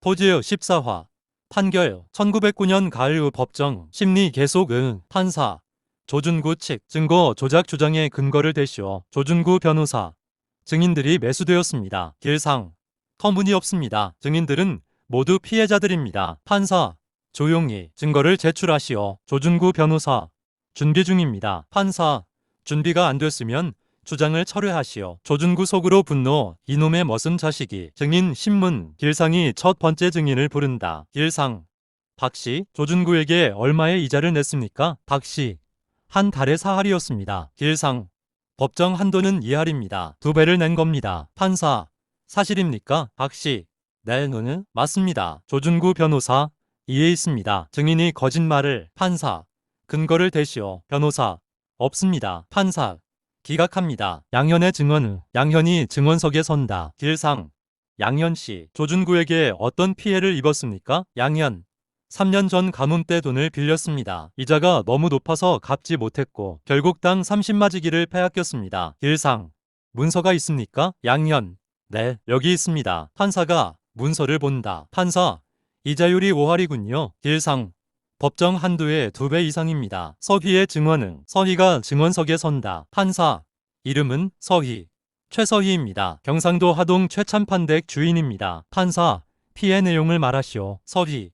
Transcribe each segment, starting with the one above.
토지의 14화 판결 1909년 가을 후 법정 심리 계속 판사 조준구 측 증거 조작 주장의 근거를 대시오. 조준구 변호사 증인들이 매수되었습니다. 길상 터무니없습니다. 증인들은 모두 피해자들입니다. 판사 조용히 증거를 제출하시오. 조준구 변호사 준비 중입니다. 판사 준비가 안 됐으면 주장을 철회하시오. 조준구 속으로 분노. 이놈의 머슴 자식이. 증인 신문. 길상이 첫 번째 증인을 부른다. 길상 박씨 조준구에게 얼마의 이자를 냈습니까? 박씨 한 달에 4할이었습니다. 길상 법정 한도는 2할입니다. 2배를 낸 겁니다. 판사 사실입니까? 박씨 네, 맞습니다. 조준구 변호사 이해했습니다. 증인이 거짓말을. 판사 근거를 대시오. 변호사 없습니다. 판사 기각합니다. 양현의 증언. 양현이 증언석에 선다. 길상 양현씨 조준구에게 어떤 피해를 입었습니까? 양현 3년 전 가뭄 때 돈을 빌렸습니다. 이자가 너무 높아서 갚지 못했고 결국 땅 30마지기를 빼앗겼습니다. 길상 문서가 있습니까? 양현 네, 여기 있습니다. 판사가 문서를 본다. 판사 이자율이 5할이군요. 길상 법정 한도의 2배 이상입니다. 서희의 증언은. 서희가 증언석에 선다. 판사 이름은 서희 최서희입니다. 경상도 하동 최참판댁 주인입니다. 판사 피해 내용을 말하시오. 서희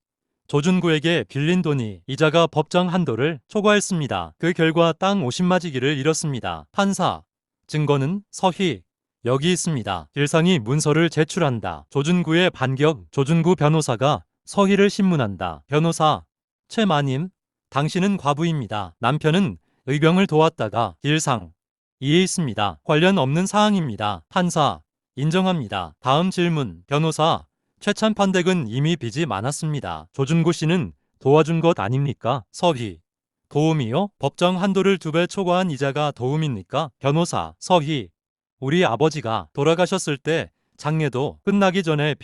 조준구에게 빌린 돈이 이자가 법정 한도를 초과했습니다. 그 결과 땅 50마지기를 잃었습니다. 판사 증거는. 서희 여기 있습니다. 길상이 문서를 제출한다. 조준구의 반격. 조준구 변호사가 서희를 신문한다. 변호사 최마님 당신은 과부입니다. 남편은 의병을 도왔다가. 길상 이해했습니다. 관련 없는 사항입니다. 판사 인정합니다. 다음 질문. 변호사 최참판댁은 이미 빚이 많았습니다. 조준구 씨는 도와준 것 아닙니까? 서희 도움이요? 법정 한도를 2배 초과한 이자가 도움입니까? 변호사 서희 우리 아버지가 돌아가셨을 때 장례도 끝나기 전에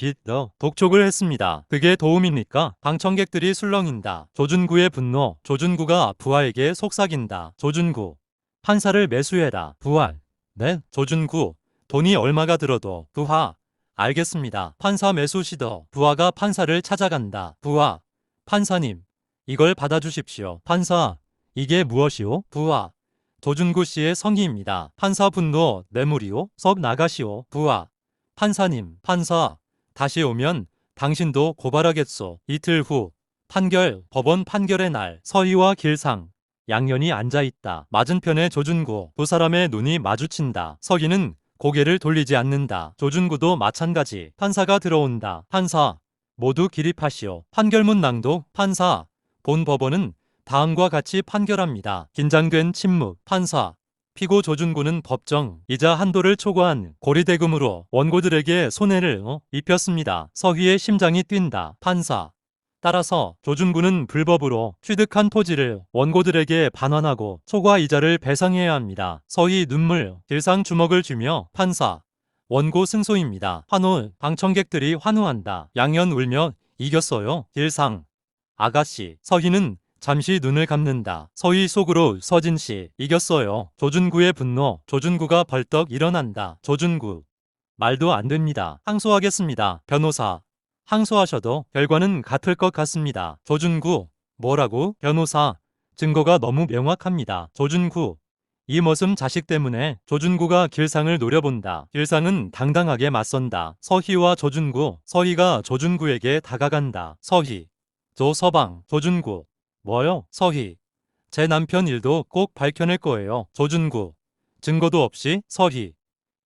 독촉을 했습니다. 그게 도움입니까? 방청객들이 술렁인다. 조준구의 분노. 조준구가 부하에게 속삭인다. 조준구 판사를 매수해라. 부하 네? 조준구 돈이 얼마가 들어도. 부하 알겠습니다. 판사 매수 시도. 부하가 판사를 찾아간다. 부하 판사님 이걸 받아주십시오. 판사 이게 무엇이오? 부하 조준구 씨의 성의입니다. 판사 분노. 뇌물이오? 석 나가시오. 부하 판사님 판사 다시 오면 당신도 고발하겠소. 이틀 후 판결. 법원 판결의 날. 서희와 길상 양현이 앉아있다. 맞은편에 조준구. 두 사람의 눈이 마주친다. 서희는 고개를 돌리지 않는다. 조준구도 마찬가지. 판사가 들어온다. 판사 모두 기립하시오. 판결문 낭독. 판사 본 법원은 다음과 같이 판결합니다. 긴장된 침묵. 판사 피고 조준구는 법정 이자 한도를 초과한 고리대금으로 원고들에게 손해를 입혔습니다. 서희의 심장이 뛴다. 판사 따라서 조준구는 불법으로 취득한 토지를 원고들에게 반환하고 초과 이자를 배상해야 합니다. 서희 눈물. 길상 주먹을 쥐며. 판사 원고 승소입니다. 환호. 방청객들이 환호한다. 양현 울며 이겼어요. 길상 아가씨. 서희는 잠시 눈을 감는다. 서희 속으로. 서진씨 이겼어요. 조준구의 분노. 조준구가 벌떡 일어난다. 조준구 말도 안 됩니다. 항소하겠습니다. 변호사 항소하셔도 결과는 같을 것 같습니다. 조준구 뭐라고? 변호사 증거가 너무 명확합니다. 조준구 이 머슴 자식 때문에. 조준구가 길상을 노려본다. 길상은 당당하게 맞선다. 서희와 조준구. 서희가 조준구에게 다가간다. 서희 조 서방. 조준구 뭐요? 서희 제 남편 일도 꼭 밝혀낼 거예요. 조준구 증거도 없이. 서희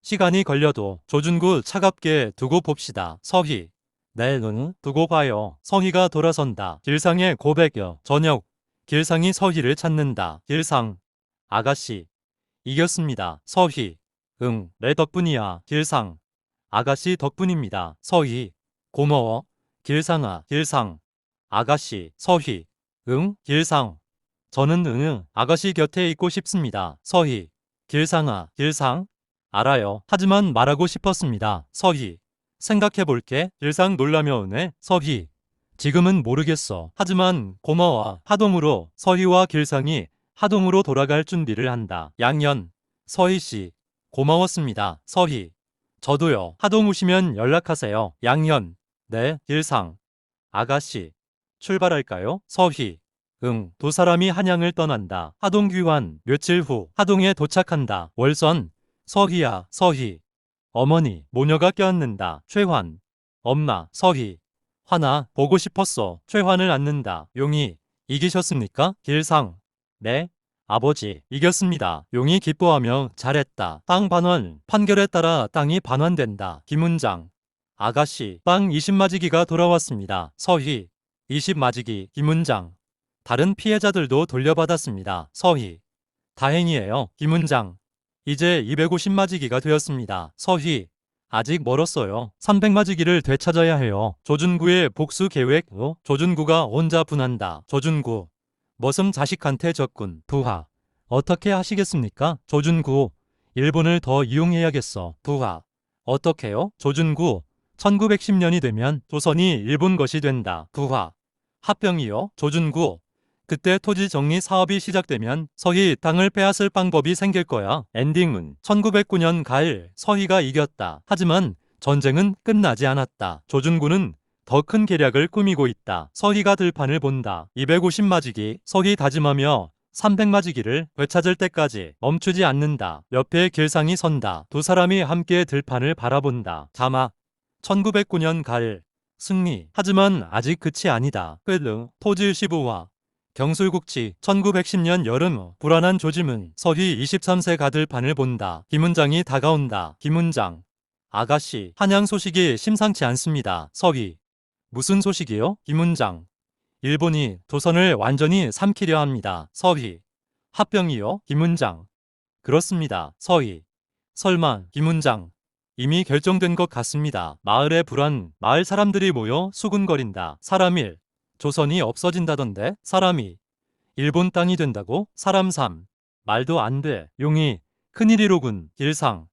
시간이 걸려도. 조준구 차갑게 두고 봅시다. 서희 네, 두고 봐요. 서희가 돌아선다. 길상의 고백여. 저녁. 길상이 서희를 찾는다. 길상 아가씨 이겼습니다. 서희 내 덕분이야. 길상 아가씨 덕분입니다. 서희 고마워. 길상아. 길상 아가씨. 서희 길상 저는 아가씨 곁에 있고 싶습니다. 서희 길상아. 길상 알아요. 하지만 말하고 싶었습니다. 서희 생각해볼게. 길상 놀라며 은혜. 서희 지금은 모르겠어. 하지만 고마워. 하동으로. 서희와 길상이 하동으로 돌아갈 준비를 한다. 양현 서희씨 고마웠습니다. 서희 저도요. 하동 오시면 연락하세요. 양현 네, 길상. 아가씨. 출발할까요? 서희. 응. 두 사람이 한양을 떠난다. 하동 귀환. 며칠 후 하동에 도착한다. 월선. 서희야, 서희. 어머니. 모녀가 껴안는다. 최환. 엄마. 서희. 환아. 보고 싶었어. 최환을 안는다. 용이. 이기셨습니까? 길상. 네. 아버지. 이겼습니다. 용이 기뻐하며 잘했다. 땅 반환. 판결에 따라 땅이 반환된다. 김은장. 아가씨. 땅 20마지기가 돌아왔습니다. 서희. 20마지기. 김은장. 다른 피해자들도 돌려받았습니다. 서희. 다행이에요. 김은장. 이제 250마지기가 되었습니다. 서희. 아직 멀었어요. 300마지기를 되찾아야 해요. 조준구의 복수 계획. 조준구가 혼자 분한다. 조준구. 머슴 자식한테 적군. 부하. 어떻게 하시겠습니까? 조준구. 일본을 더 이용해야겠어. 부하. 어떻게요? 조준구. 1910년이 되면 조선이 일본 것이 된다. 부하. 합병이요? 조준구. 그때 토지 정리 사업이 시작되면 서희 땅을 빼앗을 방법이 생길 거야. 엔딩은 1909년 가을 서희가 이겼다. 하지만 전쟁은 끝나지 않았다. 조준구는 더 큰 계략을 꾸미고 있다. 서희가 들판을 본다. 250마지기 서희 다짐하며 300마지기를 되찾을 때까지 멈추지 않는다. 옆에 길상이 선다. 두 사람이 함께 들판을 바라본다. 자막 1909년 가을 승리. 하지만 아직 끝이 아니다. 끝. 토지 15화 경술국치 1910년 여름 불안한 조짐은 서희 23세가 들판을 본다. 김은장이 다가온다. 김은장. 아가씨. 한양 소식이 심상치 않습니다. 서희. 무슨 소식이요? 김은장. 일본이 조선을 완전히 삼키려 합니다. 서희. 합병이요? 김은장. 그렇습니다. 서희. 설마. 김은장. 이미 결정된 것 같습니다. 마을의 불안. 마을 사람들이 모여 수군거린다. 사람 1. 조선이 없어진다던데? 사람이. 일본 땅이 된다고? 사람 3. 말도 안 돼. 용이. 큰일이로군. 길상.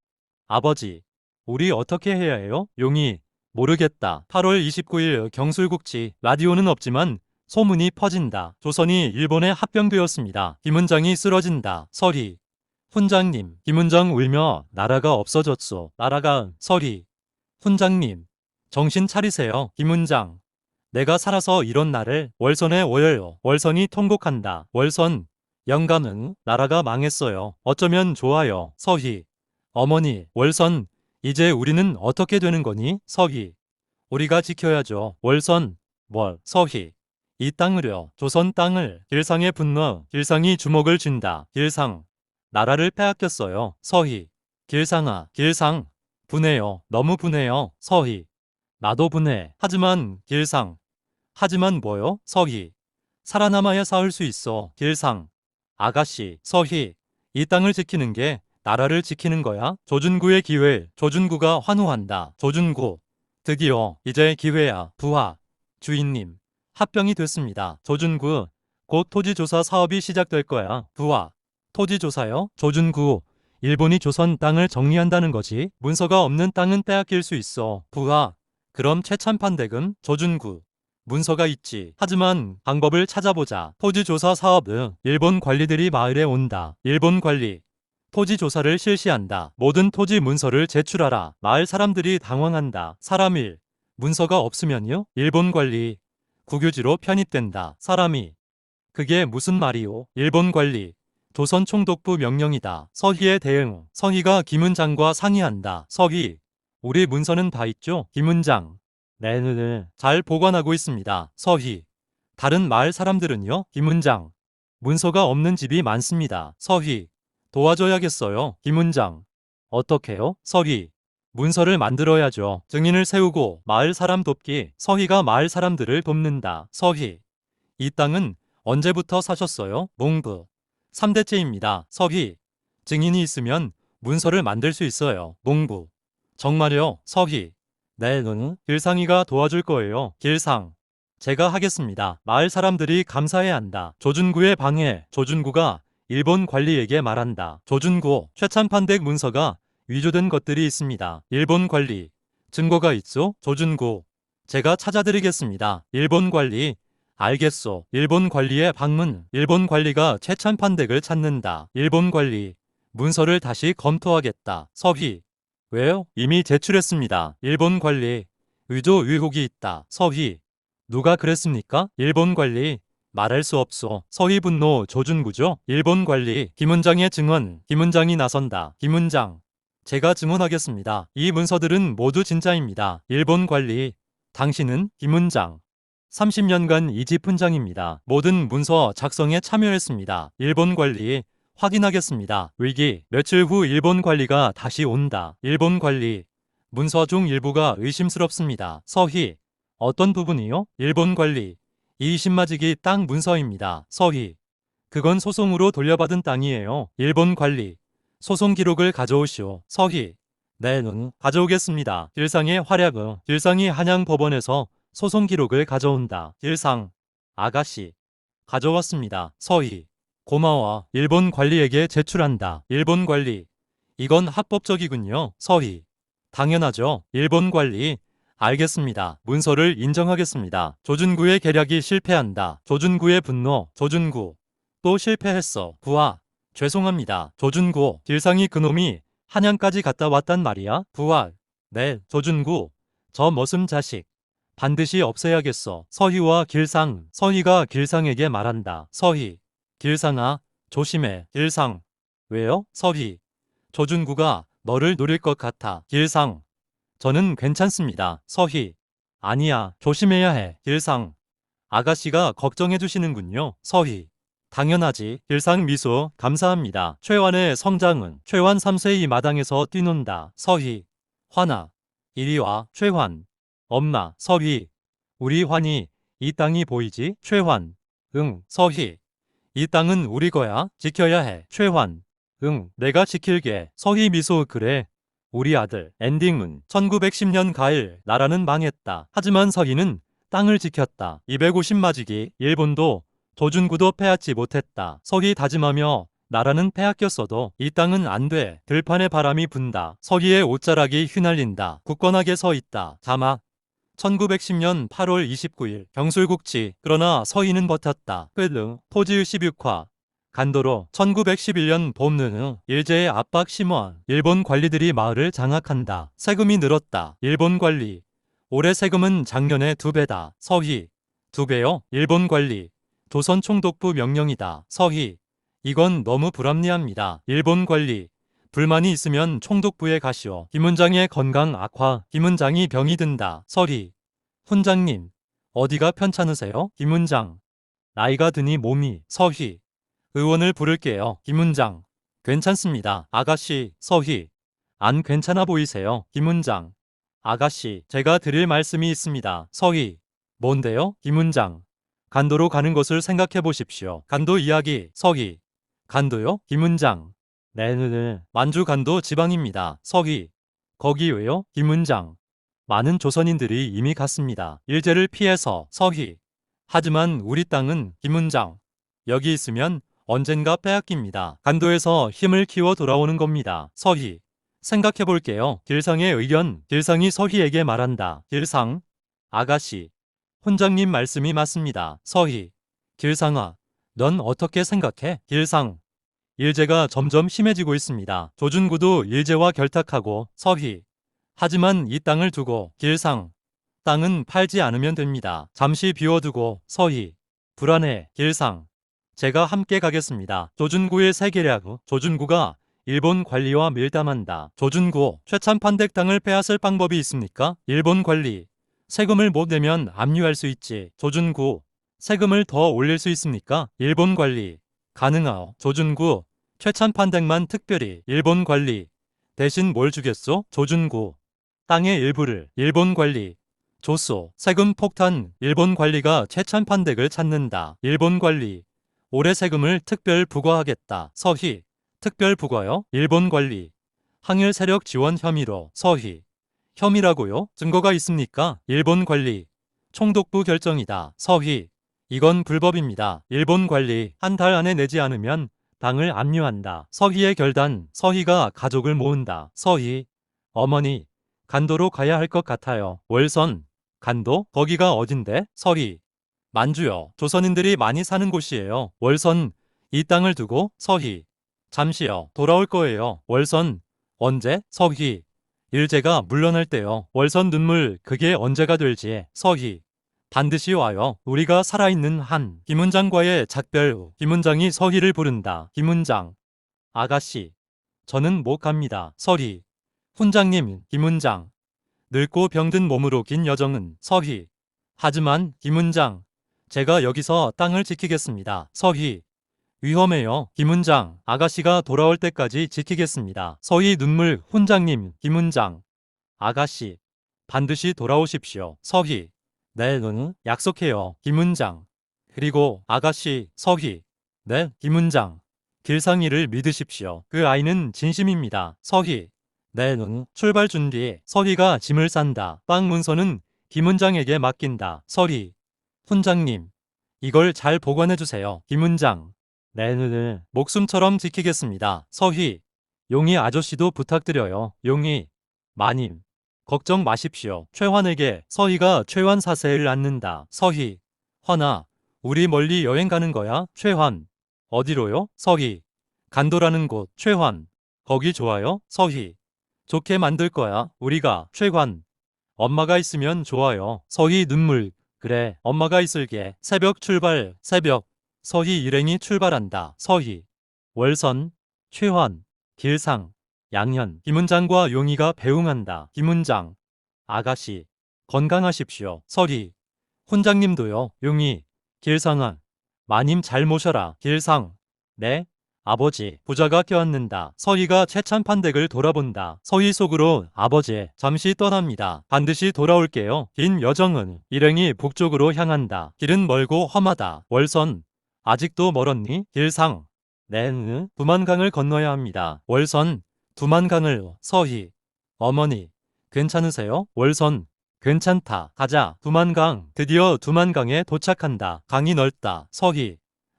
아버지. 우리 어떻게 해야 해요? 용이. 모르겠다. 8월 29일 경술국치. 라디오는 없지만 소문이 퍼진다. 조선이 일본에 합병되었습니다. 김은장이 쓰러진다. 서희. 훈장님. 김은장 울며 나라가 없어졌소. 나라가. 서희. 훈장님. 정신 차리세요. 김은장. 내가 살아서 이런 날을 월선에 오여요. 월선이 통곡한다. 월선. 영감은 나라가 망했어요. 어쩌면 좋아요. 서희. 어머니. 월선. 이제 우리는 어떻게 되는 거니? 서희. 우리가 지켜야죠. 월선. 뭘? 서희. 이 땅을요. 조선 땅을. 길상의 분노. 길상이 주먹을 쥔다. 길상. 나라를 빼앗겼어요. 서희. 길상아. 길상. 분해요. 너무 분해요. 서희. 나도 분해. 하지만. 길상. 하지만 뭐요? 서희. 살아남아야 싸울 수 있어. 길상. 아가씨. 서희. 이 땅을 지키는 게 나라를 지키는 거야. 조준구의 기회. 조준구가 환호한다. 조준구. 드디어 이제 기회야. 부하. 주인님. 합병이 됐습니다. 조준구. 곧 토지조사 사업이 시작될 거야. 부하. 토지조사요? 조준구. 일본이 조선 땅을 정리한다는 거지. 문서가 없는 땅은 빼앗길 수 있어. 부하. 그럼 최찬판댁은? 조준구. 문서가 있지. 하지만 방법을 찾아보자. 토지조사 사업은 일본 관리들이 마을에 온다. 일본 관리. 토지조사를 실시한다. 모든 토지 문서를 제출하라. 마을 사람들이 당황한다. 사람 1. 문서가 없으면요? 일본 관리. 국유지로 편입된다. 사람이. 그게 무슨 말이오? 일본 관리. 조선 총독부 명령이다. 서희의 대응. 서희가 김은장과 상의한다. 서희. 우리 문서는 다 있죠? 김은장. 네네네. 잘 보관하고 있습니다. 서희. 다른 마을 사람들은요? 김은장. 문서가 없는 집이 많습니다. 서희. 도와줘야겠어요. 김은장. 어떻게요? 서희. 문서를 만들어야죠. 증인을 세우고 마을 사람 돕기. 서희가 마을 사람들을 돕는다. 서희. 이 땅은 언제부터 사셨어요? 몽부. 3대째입니다. 서희. 증인이 있으면 문서를 만들 수 있어요. 몽부. 정말요? 서희. 네, 길상이가 도와줄 거예요. 길상. 제가 하겠습니다. 마을 사람들이 감사해야 한다. 조준구의 방해. 조준구가 일본 관리에게 말한다. 조준구. 최찬판댁 문서가 위조된 것들이 있습니다. 일본 관리. 증거가 있죠? 조준구. 제가 찾아드리겠습니다. 일본 관리. 알겠소. 일본 관리의 방문. 일본 관리가 최찬판댁을 찾는다. 일본 관리. 문서를 다시 검토하겠다. 서희. 왜요? 이미 제출했습니다. 일본 관리. 의조 의혹이 있다. 서희. 누가 그랬습니까? 일본 관리. 말할 수 없소. 서희 분노 조준구죠. 일본 관리. 김은장의 증언. 김은장이 나선다. 김은장. 제가 증언하겠습니다. 이 문서들은 모두 진짜입니다. 일본 관리. 당신은 김은장. 30년간 이 집 훈장입니다. 모든 문서 작성에 참여했습니다. 일본 관리. 확인하겠습니다. 위기. 며칠 후 일본 관리가 다시 온다. 일본 관리. 문서 중 일부가 의심스럽습니다. 서희. 어떤 부분이요? 일본 관리. 이 신마지기 땅 문서입니다. 서희. 그건 소송으로 돌려받은 땅이에요. 일본 관리. 소송 기록을 가져오시오. 서희. 네, 가져오겠습니다. 길상의 활약은. 길상이 한양법원에서 소송 기록을 가져온다. 길상. 아가씨. 가져왔습니다. 서희. 고마워. 일본 관리에게 제출한다. 일본 관리. 이건 합법적이군요. 서희. 당연하죠. 일본 관리. 알겠습니다. 문서를 인정하겠습니다. 조준구의 계략이 실패한다. 조준구의 분노. 조준구. 또 실패했어. 부하. 죄송합니다. 조준구. 길상이 그놈이 한양까지 갔다 왔단 말이야? 부하. 네. 조준구. 저 머슴 자식. 반드시 없애야겠어. 서희와 길상. 서희가 길상에게 말한다. 서희. 길상아. 조심해. 길상. 왜요? 서희. 조준구가 너를 노릴 것 같아. 길상. 저는 괜찮습니다. 서희. 아니야. 조심해야 해. 길상. 아가씨가 걱정해 주시는군요. 서희. 당연하지. 길상 미소. 감사합니다. 최환의 성장은. 최환 3세 이 마당에서 뛰논다. 서희. 환아. 이리 와. 최환. 엄마. 서희. 우리 환이. 이 땅이 보이지? 최환. 응. 서희. 이 땅은 우리 거야. 지켜야 해. 최환. 응. 내가 지킬게. 서희 미소. 그래. 우리 아들. 엔딩은 1910년 가을 나라는 망했다. 하지만 서희는 땅을 지켰다. 250 맞이기. 일본도 조준구도 빼앗지 못했다. 서희 다짐하며 나라는 빼앗겼어도 이 땅은 안 돼. 들판에 바람이 분다. 서희의 옷자락이 휘날린다. 굳건하게 서 있다. 자막. 1910년 8월 29일 경술국지. 그러나 서희는 버텼다. 끝. 토지 16화. 간도로 1911년 봄느 일제의 압박 심화. 일본 관리들이 마을을 장악한다. 세금이 늘었다. 일본 관리. 올해 세금은 작년에 2배다. 서희. 2배요? 일본 관리. 조선 총독부 명령이다. 서희. 이건 너무 불합리합니다. 일본 관리. 불만이 있으면 총독부에 가시오. 김은장의 건강 악화. 김은장이 병이 든다. 서희. 훈장님. 어디가 편찮으세요? 김은장. 나이가 드니 몸이. 서희. 의원을 부를게요. 김은장. 괜찮습니다. 아가씨. 서희. 안 괜찮아 보이세요. 김은장. 아가씨. 제가 드릴 말씀이 있습니다. 서희. 뭔데요? 김은장. 간도로 가는 것을 생각해 보십시오. 간도 이야기. 서희. 간도요? 김은장. 네네네. 만주 간도 지방입니다. 서희. 거기 왜요? 김은장. 많은 조선인들이 이미 갔습니다. 일제를 피해서. 서희. 하지만 우리 땅은. 김은장. 여기 있으면 언젠가 빼앗깁니다. 간도에서 힘을 키워 돌아오는 겁니다. 서희. 생각해 볼게요. 길상의 의견. 길상이 서희에게 말한다. 길상. 아가씨. 훈장님 말씀이 맞습니다. 서희. 길상아. 넌 어떻게 생각해? 길상. 일제가 점점 심해지고 있습니다. 조준구도 일제와 결탁하고. 서희. 하지만 이 땅을 두고. 길상. 땅은 팔지 않으면 됩니다. 잠시 비워두고. 서희. 불안해. 길상. 제가 함께 가겠습니다. 조준구의 세계략. 조준구가 일본 관리와 밀담한다. 조준구. 최찬판댁 땅을 빼앗을 방법이 있습니까? 일본 관리. 세금을 못 내면 압류할 수 있지. 조준구. 세금을 더 올릴 수 있습니까? 일본 관리. 가능하오. 조준구. 최찬판댁만 특별히. 일본 관리. 대신 뭘 주겠소? 조준구. 땅의 일부를. 일본 관리. 줬소. 세금 폭탄. 일본 관리가 최찬판댁을 찾는다. 일본 관리. 올해 세금을 특별 부과하겠다. 서희. 특별 부과요? 일본 관리. 항일 세력 지원 혐의로. 서희. 혐의라고요? 증거가 있습니까? 일본 관리. 총독부 결정이다. 서희. 이건 불법입니다. 일본 관리. 한 달 안에 내지 않으면 땅을 압류한다. 서희의 결단. 서희가 가족을 모은다. 서희. 어머니. 간도로 가야 할 것 같아요. 월선. 간도? 거기가 어딘데? 서희. 만주요. 조선인들이 많이 사는 곳이에요. 월선. 이 땅을 두고. 서희. 잠시요. 돌아올 거예요. 월선. 언제? 서희. 일제가 물러날 때요. 월선 눈물 그게 언제가 될지. 서희. 반드시 와요. 우리가 살아있는 한. 김훈장과의 작별 후 김훈장이 서희를 부른다. 김훈장. 아가씨. 저는 못 갑니다. 서희. 훈장님. 김훈장. 늙고 병든 몸으로 긴 여정은. 서희. 하지만 김훈장. 제가 여기서 땅을 지키겠습니다. 서희. 위험해요. 김훈장. 아가씨가 돌아올 때까지 지키겠습니다. 서희 눈물. 훈장님. 김훈장. 아가씨. 반드시 돌아오십시오. 서희. 네, 약속해요. 김훈장. 그리고 아가씨. 서희. 네, 김훈장. 길상이를 믿으십시오. 그 아이는 진심입니다. 서희. 네, 출발 준비. 서희가 짐을 싼다. 빵 문서는 김훈장에게 맡긴다. 서희. 훈장님. 이걸 잘 보관해주세요. 김훈장. 네, 목숨처럼 지키겠습니다. 서희. 용희 아저씨도 부탁드려요. 용희. 마님. 걱정 마십시오. 최환에게. 서희가 최환 사세를 안는다. 서희. 환아. 우리 멀리 여행 가는 거야? 최환. 어디로요? 서희. 간도라는 곳. 최환. 거기 좋아요? 서희. 좋게 만들 거야. 우리가. 최환. 엄마가 있으면 좋아요. 서희 눈물. 그래, 엄마가 있을게. 새벽 출발. 새벽. 서희 일행이 출발한다. 서희. 월선. 최환. 길상. 양현. 김훈장과 용희가 배웅한다. 김훈장. 아가씨. 건강하십시오. 서희. 훈장님도요. 용희. 길상아. 마님 잘 모셔라. 길상. 네. 아버지. 부자가 껴안는다. 서희가 최찬판댁을 돌아본다. 서희 속으로 아버지. 잠시 떠납니다. 반드시 돌아올게요. 긴 여정은. 일행이 북쪽으로 향한다. 길은 멀고 험하다. 월선. 아직도 멀었니? 길상. 네, 두만강을 건너야 합니다. 월선. 두만강을. 서희. 어머니. 괜찮으세요? 월선. 괜찮다. 가자. 두만강. 드디어 두만강에 도착한다. 강이 넓다. 서희.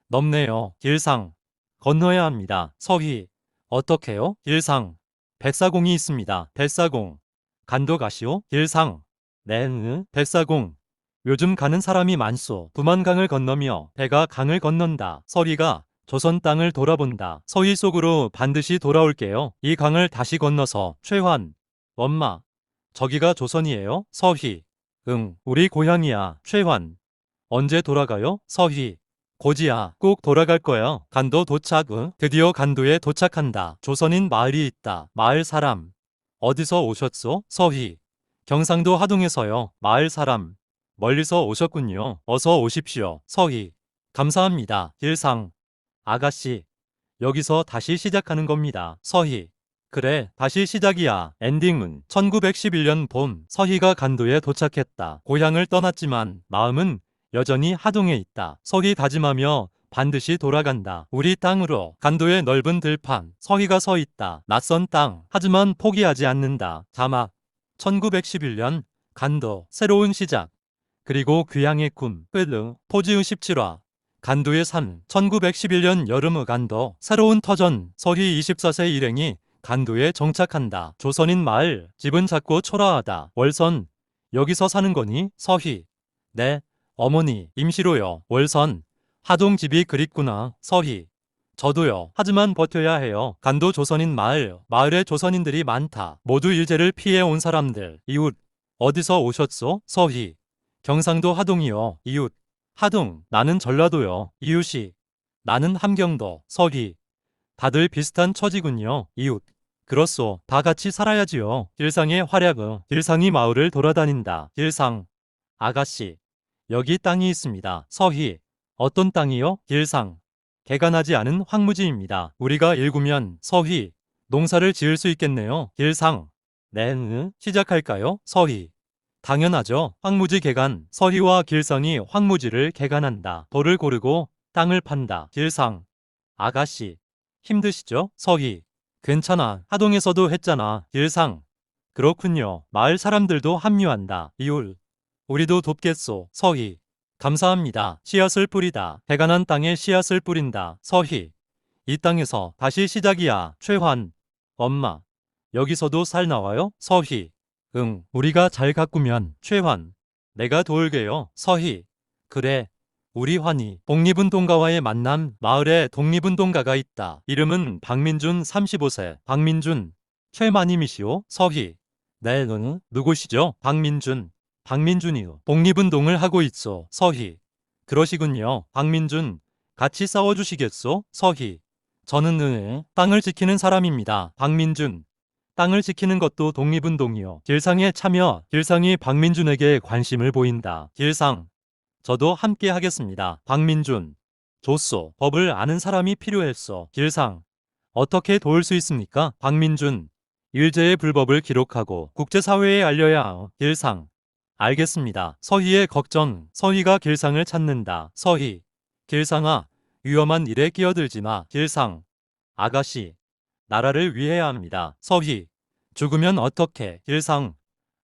넓네요. 길상. 건너야 합니다. 서희. 어떻게요? 길상. 백사공이 있습니다. 백사공. 간도 가시오? 길상. 네, 백사공. 요즘 가는 사람이 많소. 두만강을 건너며 배가 강을 건넌다. 서희가 조선 땅을 돌아본다. 서희 속으로 반드시 돌아올게요. 이 강을 다시 건너서. 최환. 엄마. 저기가 조선이에요? 서희. 응, 우리 고향이야. 최환. 언제 돌아가요? 서희. 고지야, 꼭 돌아갈 거야. 간도 도착. 드디어 간도에 도착한다. 조선인 마을이 있다. 마을 사람. 어디서 오셨소? 서희. 경상도 하동에서요. 마을 사람. 멀리서 오셨군요. 어서 오십시오. 서희. 감사합니다. 길상. 아가씨. 여기서 다시 시작하는 겁니다. 서희. 그래, 다시 시작이야. 엔딩은 1911년 봄. 서희가 간도에 도착했다. 고향을 떠났지만 마음은 여전히 하동에 있다. 서희 다짐하며 반드시 돌아간다. 우리 땅으로. 간도의 넓은 들판. 서희가 서 있다. 낯선 땅. 하지만 포기하지 않는다. 자막. 1911년 간도. 새로운 시작. 그리고 귀향의 꿈. 끝. 포즈 17화. 간도의 삶. 1911년 여름 간도. 새로운 터전. 서희 24세 일행이 간도에 정착한다. 조선인 마을. 집은 작고 초라하다. 월선. 여기서 사는 거니? 서희. 네. 어머니. 임시로요. 월선. 하동 집이 그립구나. 서희. 저도요. 하지만 버텨야 해요. 간도 조선인 마을. 마을에 조선인들이 많다. 모두 일제를 피해 온 사람들. 이웃. 어디서 오셨소? 서희. 경상도 하동이요. 이웃. 하동. 나는 전라도요. 이웃이. 나는 함경도. 서희. 다들 비슷한 처지군요. 이웃. 그렇소. 다 같이 살아야지요. 길상의 활약은. 길상이 마을을 돌아다닌다. 길상. 아가씨. 여기 땅이 있습니다. 서희. 어떤 땅이요? 길상. 개간하지 않은 황무지입니다. 우리가 일구면. 서희. 농사를 지을 수 있겠네요. 길상. 네, 시작할까요? 서희. 당연하죠. 황무지 개간. 서희와 길상이 황무지를 개간한다. 돌을 고르고 땅을 판다. 길상. 아가씨. 힘드시죠? 서희. 괜찮아. 하동에서도 했잖아. 길상. 그렇군요. 마을 사람들도 합류한다. 이웃. 우리도 돕겠소. 서희. 감사합니다. 씨앗을 뿌리다. 개간한 땅에 씨앗을 뿌린다. 서희. 이 땅에서 다시 시작이야. 최환. 엄마. 여기서도 살 나와요? 서희. 응. 우리가 잘 가꾸면. 최환. 내가 도울게요. 서희. 그래. 우리 환희. 독립운동가와의 만남. 마을에 독립운동가가 있다. 이름은 박민준 35세. 박민준. 최마님이시오? 서희. 네, 응, 누구시죠? 박민준. 박민준이요. 독립운동을 하고 있어. 서희. 그러시군요. 박민준. 같이 싸워주시겠소? 서희. 저는 땅을 지키는 사람입니다. 박민준. 땅을 지키는 것도 독립운동이요. 길상에 참여. 길상이 박민준에게 관심을 보인다. 길상. 저도 함께 하겠습니다. 박민준. 좋소. 법을 아는 사람이 필요했어. 길상. 어떻게 도울 수 있습니까? 박민준. 일제의 불법을 기록하고 국제사회에 알려야 하오. 길상. 알겠습니다. 서희의 걱정. 서희가 길상을 찾는다. 서희. 길상아, 위험한 일에 끼어들지 마. 길상. 아가씨. 나라를 위해야 합니다. 서희. 죽으면 어떡해. 길상.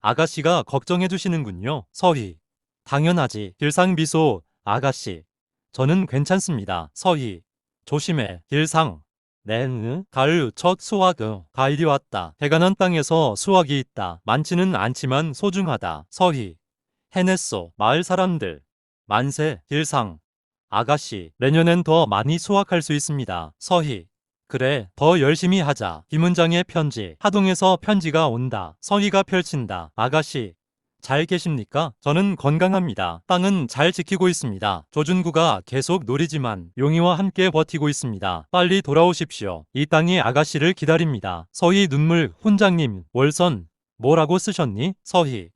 아가씨가 걱정해 주시는군요. 서희. 당연하지. 길상 미소. 아가씨. 저는 괜찮습니다. 서희. 조심해. 길상. 네, 가을 첫 수확. 가을이 왔다. 해가 난 땅에서 수확이 있다. 많지는 않지만 소중하다. 서희. 해냈소. 마을 사람들. 만세. 길상. 아가씨, 내년엔 더 많이 수확할 수 있습니다. 서희. 그래, 더 열심히 하자. 김은장의 편지. 하동에서 편지가 온다. 서희가 펼친다. 아가씨, 잘 계십니까? 저는 건강합니다. 땅은 잘 지키고 있습니다. 조준구가 계속 노리지만 용이와 함께 버티고 있습니다. 빨리 돌아오십시오. 이 땅이 아가씨를 기다립니다. 서희 눈물. 훈장님, 월선 뭐라고 쓰셨니? 서희.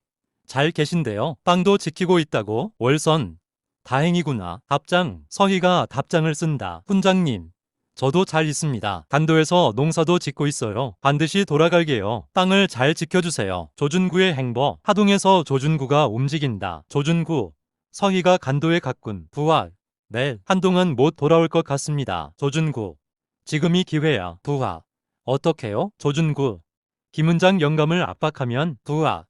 잘 계신데요. 땅도 지키고 있다고? 월선. 다행이구나. 답장. 서희가 답장을 쓴다. 훈장님. 저도 잘 있습니다. 간도에서 농사도 짓고 있어요. 반드시 돌아갈게요. 땅을 잘 지켜주세요. 조준구의 행보. 하동에서 조준구가 움직인다. 조준구. 서희가 간도에 갔군. 부하. 네, 한동안 못 돌아올 것 같습니다. 조준구. 지금이 기회야. 부하. 어떻게요? 조준구. 김은장 영감을 압박하면. 부하.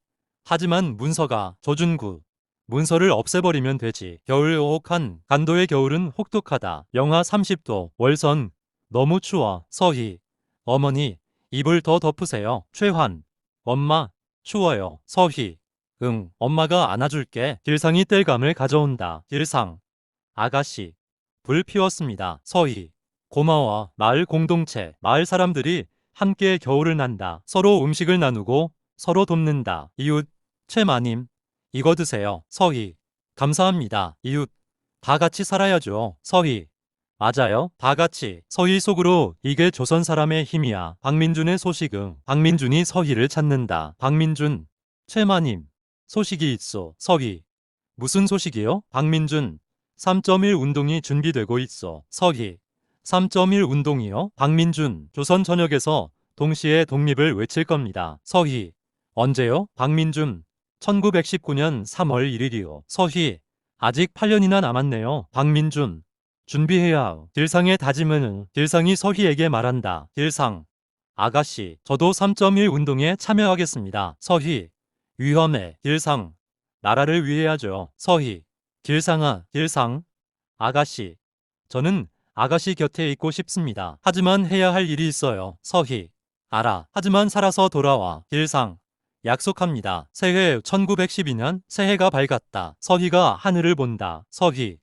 하지만 문서가. 조준구. 문서를 없애버리면 되지. 겨울 혹한. 간도의 겨울은 혹독하다. 영하 30도. 월선. 너무 추워. 서희. 어머니, 이불 더 덮으세요. 최환. 엄마, 추워요. 서희. 응, 엄마가 안아줄게. 길상이 땔감을 가져온다. 길상. 아가씨. 불 피웠습니다. 서희. 고마워. 마을 공동체. 마을 사람들이 함께 겨울을 난다. 서로 음식을 나누고 서로 돕는다. 이웃. 최마님. 이거 드세요. 서희. 감사합니다. 이웃. 다 같이 살아야죠. 서희. 맞아요. 다 같이. 서희 속으로 이게 조선 사람의 힘이야. 박민준의 소식은. 박민준이 서희를 찾는다. 박민준. 최마님. 소식이 있어. 서희. 무슨 소식이요? 박민준. 3.1 운동이 준비되고 있어. 서희. 3.1 운동이요? 박민준. 조선 전역에서 동시에 독립을 외칠 겁니다. 서희. 언제요? 박민준. 1919년 3월 1일이요. 서희. 아직 8년이나 남았네요. 박민준. 준비해야. 길상의 다짐은. 길상이 서희에게 말한다. 길상. 아가씨, 저도 3.1 운동에 참여하겠습니다. 서희. 위험해. 길상. 나라를 위해야죠. 서희. 길상아. 길상. 아가씨. 저는 아가씨 곁에 있고 싶습니다. 하지만 해야 할 일이 있어요. 서희. 알아. 하지만 살아서 돌아와. 길상. 약속합니다. 새해 1912년 새해가 밝았다. 서희가 하늘을 본다. 서희.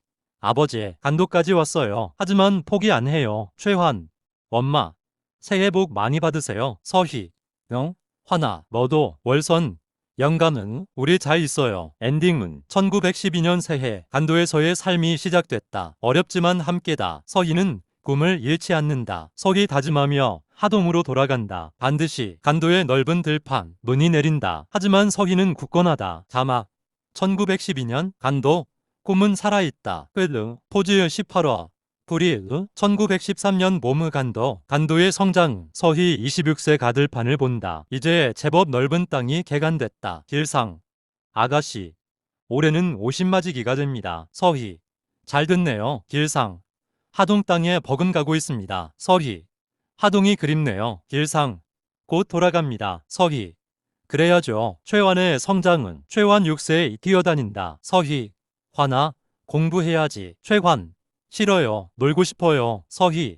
아버지, 간도까지 왔어요. 하지만 포기 안 해요. 최환. 엄마. 새해 복 많이 받으세요. 서희. 응? 환아. 너도. 월선. 영감은. 우리 잘 있어요. 엔딩은. 1912년 새해. 간도에서의 삶이 시작됐다. 어렵지만 함께다. 서희는 꿈을 잃지 않는다. 서희 다짐하며 하동으로 돌아간다. 반드시. 간도의 넓은 들판. 눈이 내린다. 하지만 서희는 굳건하다. 자막. 1912년 간도. 꿈은 살아있다. 끌르. 포즈 18화. 불이. 1913년 모무 간도. 간도의 성장. 서희 26세 가들판을 본다. 이제 제법 넓은 땅이 개간됐다. 길상. 아가씨. 올해는 50맞이기가 됩니다. 서희. 잘 듣네요. 길상. 하동 땅에 버금가고 있습니다. 서희. 하동이 그립네요. 길상. 곧 돌아갑니다. 서희. 그래야죠. 최환의 성장은. 최환 6세에 뛰어다닌다. 서희. 환아, 공부해야지. 최환. 싫어요. 놀고 싶어요. 서희.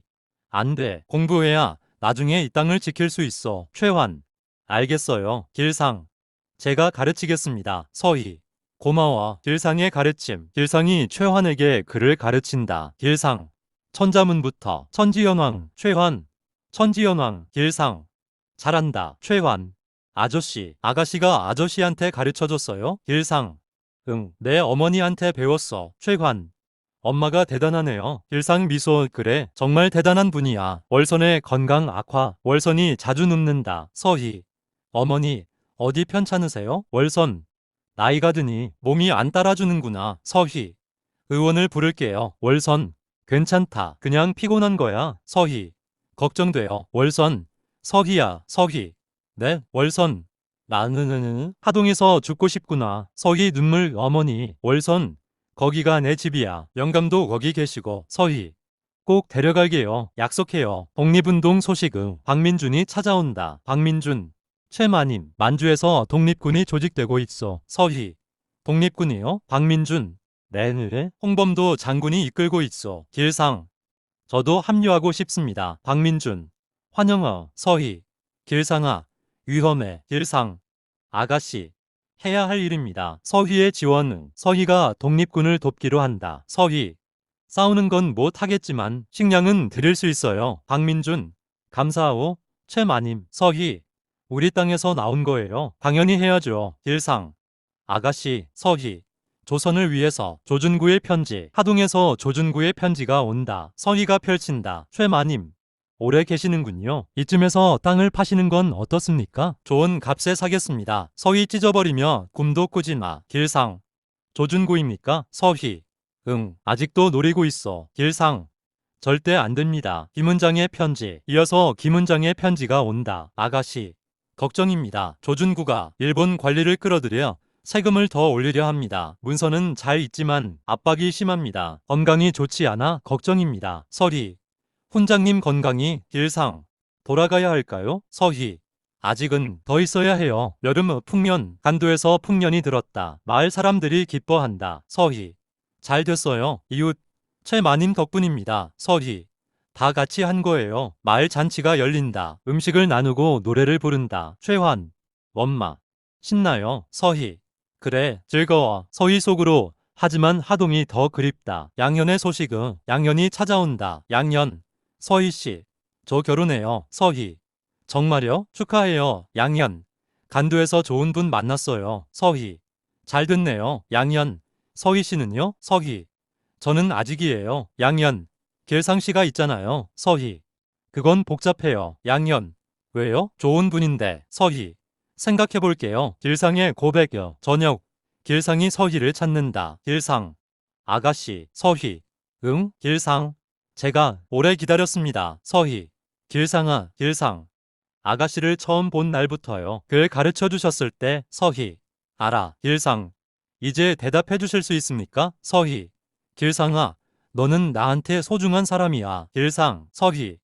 안 돼. 공부해야 나중에 이 땅을 지킬 수 있어. 최환. 알겠어요. 길상. 제가 가르치겠습니다. 서희. 고마워. 길상의 가르침. 길상이 최환에게 글을 가르친다. 길상. 천자문부터. 천지연왕. 최환. 천지연왕. 길상. 잘한다. 최환. 아저씨, 아가씨가 아저씨한테 가르쳐줬어요? 길상. 응, 내 어머니한테 배웠어. 최관. 엄마가 대단하네요. 길상 미소. 그래, 정말 대단한 분이야. 월선의 건강 악화. 월선이 자주 눕는다. 서희. 어머니, 어디 편찮으세요? 월선. 나이가 드니 몸이 안 따라주는구나. 서희. 의원을 부를게요. 월선. 괜찮다. 그냥 피곤한 거야. 서희. 걱정돼요. 월선. 서희야, 서희. 네, 월선. 나는 하동에서 죽고 싶구나. 서희. 눈물. 어머니. 월선. 거기가 내 집이야. 영감도 거기 계시고. 서희. 꼭 데려갈게요. 약속해요. 독립운동 소식은 박민준이 찾아온다. 박민준. 최마님. 만주에서 독립군이 조직되고 있어. 서희. 독립군이요? 박민준. 네네. 홍범도 장군이 이끌고 있어. 길상. 저도 합류하고 싶습니다. 박민준. 환영어. 서희. 길상아. 위험해. 길상. 아가씨. 해야 할 일입니다. 서희의 지원은 서희가 독립군을 돕기로 한다. 서희. 싸우는 건 못 하겠지만 식량은 드릴 수 있어요. 박민준. 감사하오. 최마님. 서희. 우리 땅에서 나온 거예요. 당연히 해야죠. 길상. 아가씨. 서희. 조선을 위해서 조준구의 편지. 하동에서 조준구의 편지가 온다. 서희가 펼친다. 최마님. 오래 계시는군요. 이쯤에서 땅을 파시는 건 어떻습니까? 좋은 값에 사겠습니다. 서희. 찢어버리며 꿈도 꾸지 마. 길상. 조준구입니까? 서희. 응, 아직도 노리고 있어. 길상. 절대 안 됩니다. 김은장의 편지. 이어서 김은장의 편지가 온다. 아가씨. 걱정입니다. 조준구가 일본 관리를 끌어들여 세금을 더 올리려 합니다. 문서는 잘 있지만 압박이 심합니다. 건강이 좋지 않아 걱정입니다. 서희. 훈장님 건강이. 길상. 돌아가야 할까요? 서희. 아직은 더 있어야 해요. 여름 풍년. 간도에서 풍년이 들었다. 마을 사람들이 기뻐한다. 서희. 잘 됐어요. 이웃. 최마님 덕분입니다. 서희. 다 같이 한 거예요. 마을 잔치가 열린다. 음식을 나누고 노래를 부른다. 최환. 엄마. 신나요. 서희. 그래, 즐거워. 서희 속으로. 하지만 하동이 더 그립다. 양현의 소식은. 양현이 찾아온다. 양현. 서희씨. 저 결혼해요. 서희. 정말요? 축하해요. 양현. 간도에서 좋은 분 만났어요. 서희. 잘 됐네요. 양현. 서희씨는요? 서희. 저는 아직이에요. 양현. 길상씨가 있잖아요. 서희. 그건 복잡해요. 양현. 왜요? 좋은 분인데. 서희. 생각해볼게요. 길상의 고백요. 저녁. 길상이 서희를 찾는다. 길상. 아가씨. 서희. 응? 길상. 제가 오래 기다렸습니다. 서희. 길상아. 길상. 아가씨를 처음 본 날부터요. 글 가르쳐 주셨을 때. 서희. 알아. 길상. 이제 대답해 주실 수 있습니까? 서희. 길상아. 너는 나한테 소중한 사람이야. 길상. 서희.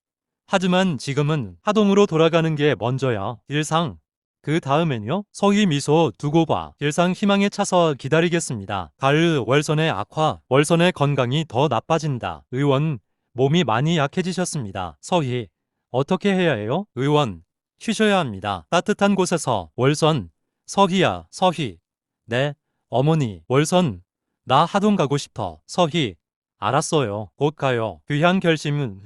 하지만 지금은 하동으로 돌아가는 게 먼저야. 길상. 그 다음엔요? 서희. 미소 두고 봐. 길상. 희망에 차서 기다리겠습니다. 가을. 월선의 악화. 월선의 건강이 더 나빠진다. 의원. 몸이 많이 약해지셨습니다. 서희. 어떻게 해야 해요? 의원. 쉬셔야 합니다. 따뜻한 곳에서. 월선. 서희야. 서희. 네. 어머니. 월선. 나 하동 가고 싶어. 서희. 알았어요. 곧 가요. 귀한 결심은.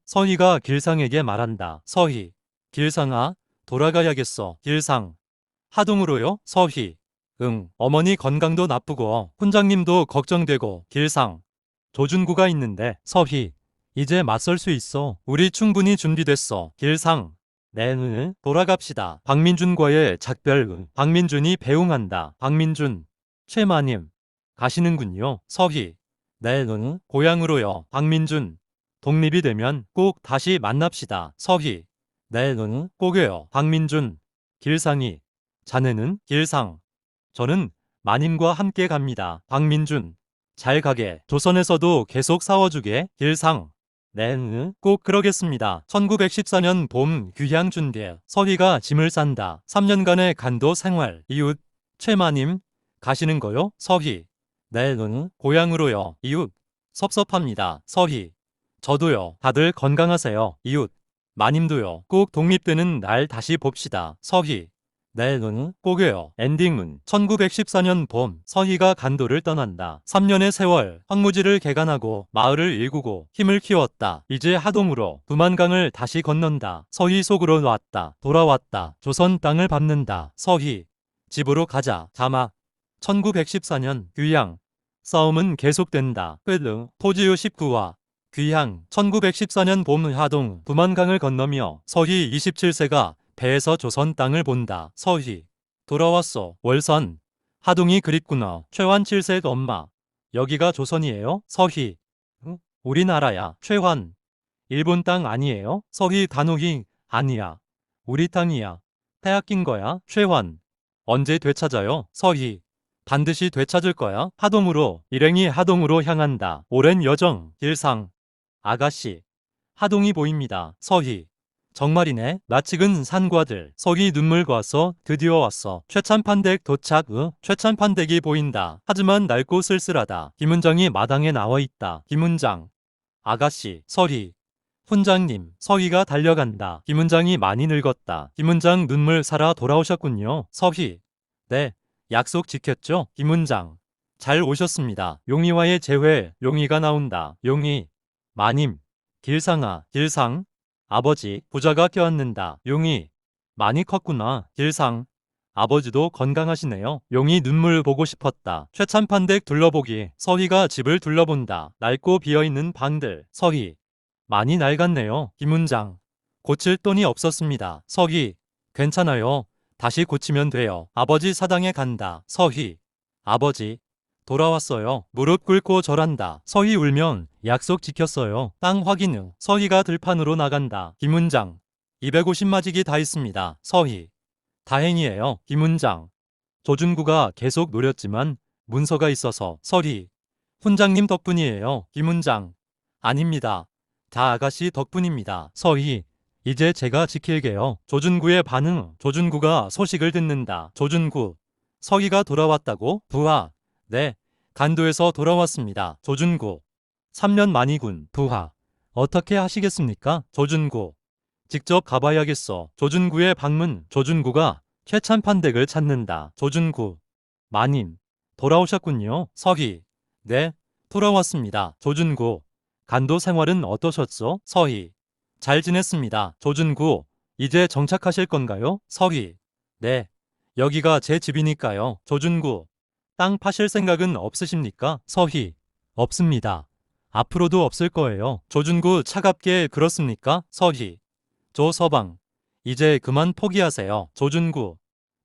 서희가 길상에게 말한다. 서희. 길상아. 돌아가야겠어. 길상. 하동으로요? 서희. 응. 어머니 건강도 나쁘고 훈장님도 걱정되고. 길상. 조준구가 있는데. 서희. 이제 맞설 수 있어. 우리 충분히 준비됐어. 길상. 네. 돌아갑시다. 박민준과의 작별. 박민준이 배웅한다. 박민준. 최마님. 가시는군요. 서희. 네. 고향으로요. 박민준. 독립이 되면 꼭 다시 만납시다. 서희. 네. 꼭이요. 박민준. 길상이. 자네는? 길상. 저는 마님과 함께 갑니다. 박민준. 잘 가게. 조선에서도 계속 싸워주게. 길상. 네. 꼭 그러겠습니다. 1914년 봄 귀향 준비. 서희가 짐을 싼다. 3년간의 간도 생활. 이웃. 최마님. 가시는 거요? 서희. 네. 고향으로요. 이웃. 섭섭합니다. 서희. 저도요. 다들 건강하세요. 이웃. 마님도요. 꼭 독립되는 날 다시 봅시다. 서희. 네, 꼭이요. 엔딩은 1914년 봄 서희가 간도를 떠난다. 3년의 세월 황무지를 개간하고 마을을 일구고 힘을 키웠다. 이제 하동으로 두만강을 다시 건넌다. 서희 속으로 왔다. 돌아왔다. 조선 땅을 밟는다. 서희 집으로 가자. 자막 1914년 귀양 싸움은 계속된다. 끝. 토지요 19화 귀향 1914년 봄 하동 두만강을 건너며 서희 27세가 배에서 조선 땅을 본다. 서희 돌아왔어. 월선 하동이 그립구나. 최환 7세 엄마 여기가 조선이에요? 서희 응? 우리나라야. 최환 일본 땅 아니에요? 서희 단호히 아니야. 우리 땅이야. 빼앗긴 거야. 최환 언제 되찾아요? 서희 반드시 되찾을 거야. 하동으로 일행이 하동으로 향한다. 오랜 여정 길상 아가씨 하동이 보입니다. 서희 정말이네. 낯익은 산과들. 서희 눈물 고와서 드디어 왔어. 최찬판댁 도착. 최찬판댁이 보인다. 하지만 낡고 쓸쓸하다. 김은장이 마당에 나와 있다. 김은장 아가씨 서희 훈장님 서희가 달려간다. 김은장이 많이 늙었다. 김은장 눈물 살아 돌아오셨군요. 서희 네 약속 지켰죠? 김은장 잘 오셨습니다. 용이와의 재회. 용이가 나온다. 용이 마님 길상아 길상 아버지 부자가 껴안는다. 용이 많이 컸구나. 길상 아버지도 건강하시네요. 용이 눈물 보고 싶었다. 최찬판댁 둘러보기. 서희가 집을 둘러본다. 낡고 비어있는 방들. 서희 많이 낡았네요. 김은장 고칠 돈이 없었습니다. 서희 괜찮아요. 다시 고치면 돼요. 아버지 사당에 간다. 서희 아버지 돌아왔어요. 무릎 꿇고 절한다. 서희 울면 약속 지켰어요. 땅 확인 후 서희가 들판으로 나간다. 김은장 250마지기 다 있습니다. 서희 다행이에요. 김은장 조준구가 계속 노렸지만 문서가 있어서. 서희 훈장님 덕분이에요. 김은장 아닙니다. 다 아가씨 덕분입니다. 서희 이제 제가 지킬게요. 조준구의 반응. 조준구가 소식을 듣는다. 조준구 서희가 돌아왔다고? 부하 네 간도에서 돌아왔습니다. 조준구 3년 만이군. 부하 어떻게 하시겠습니까? 조준구 직접 가봐야겠어. 조준구의 방문. 조준구가 최찬판댁을 찾는다. 조준구 마님 돌아오셨군요. 서희 네 돌아왔습니다. 조준구 간도 생활은 어떠셨어? 서희 잘 지냈습니다. 조준구 이제 정착하실 건가요? 서희 네 여기가 제 집이니까요. 조준구 땅 파실 생각은 없으십니까? 서희 없습니다. 앞으로도 없을 거예요. 조준구 차갑게 그렇습니까? 서희 조서방 이제 그만 포기하세요. 조준구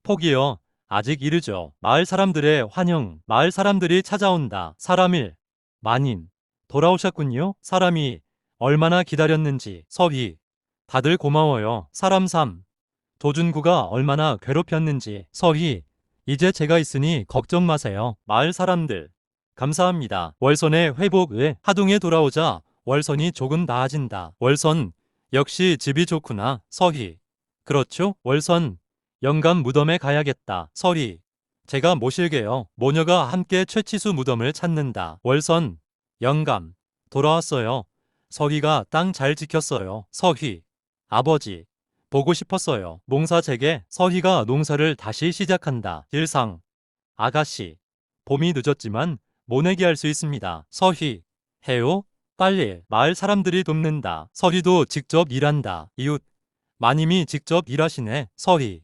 포기요. 아직 이르죠. 마을 사람들의 환영. 마을 사람들이 찾아온다. 사람일 마님 돌아오셨군요. 사람이 얼마나 기다렸는지. 서희 다들 고마워요. 사람 3 조준구가 얼마나 괴롭혔는지. 서희 이제 제가 있으니 걱정 마세요. 마을 사람들 감사합니다. 월선의 회복에 하동에 돌아오자 월선이 조금 나아진다. 월선 역시 집이 좋구나. 서희 그렇죠? 월선 영감 무덤에 가야겠다. 서희 제가 모실게요. 모녀가 함께 최치수 무덤을 찾는다. 월선 영감 돌아왔어요. 서희가 땅 잘 지켰어요. 서희 아버지 보고 싶었어요. 농사 재개. 서희가 농사를 다시 시작한다. 길상 아가씨 봄이 늦었지만 모내기 할 수 있습니다. 서희 해요? 빨리. 마을 사람들이 돕는다. 서희도 직접 일한다. 이웃 마님이 직접 일하시네. 서희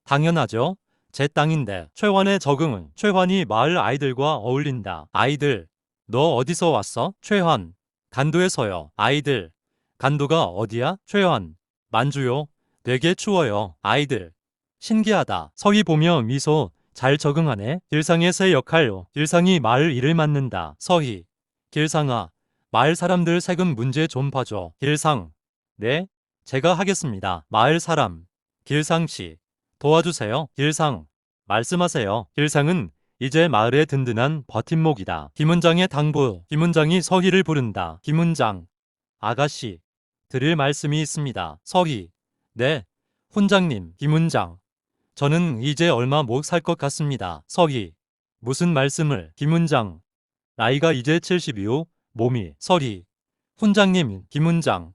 당연하죠. 제 땅인데. 최환의 적응은. 최환이 마을 아이들과 어울린다. 아이들 너 어디서 왔어? 최환 간도에서요. 아이들 간도가 어디야? 최환 만주요. 되게 추워요. 아이들 신기하다. 서희 보며 미소 잘 적응하네. 길상의 새 역할요. 길상이 마을 일을 맡는다. 서희 길상아 마을 사람들 세금 문제 좀 봐줘. 길상 네 제가 하겠습니다. 마을 사람 길상씨 도와주세요. 길상 말씀하세요. 길상은 이제 마을의 든든한 버팀목이다. 김은장의 당부. 김은장이 서희를 부른다. 김은장 아가씨 드릴 말씀이 있습니다. 서희 네 훈장님. 김은장 저는 이제 얼마 못 살 것 같습니다. 서희 무슨 말씀을. 김은장 나이가 이제 70이요. 몸이. 서희 훈장님. 김은장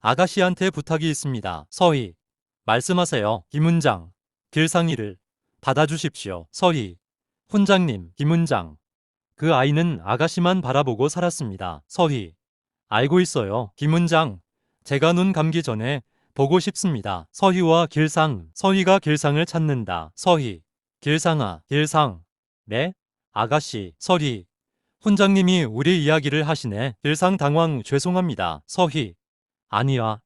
아가씨한테 부탁이 있습니다. 서희 말씀하세요. 김은장 길상이를 받아주십시오. 서희. 훈장님, 김훈장. 그 아이는 아가씨만 바라보고 살았습니다. 서희. 알고 있어요. 김훈장. 제가 눈 감기 전에 보고 싶습니다. 서희와 길상. 서희가 길상을 찾는다. 서희. 길상아, 길상. 네? 아가씨, 서희. 훈장님이 우리 이야기를 하시네. 길상 당황. 죄송합니다. 서희. 아니야.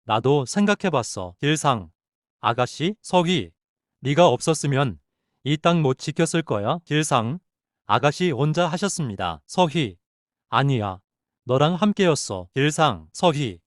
나도 생각해봤어. 길상. 아가씨, 서희. 네가 없었으면 이 땅 못 지켰을 거야. 길상. 아가씨 혼자 하셨습니다. 서희. 아니야. 너랑 함께였어. 길상. 서희.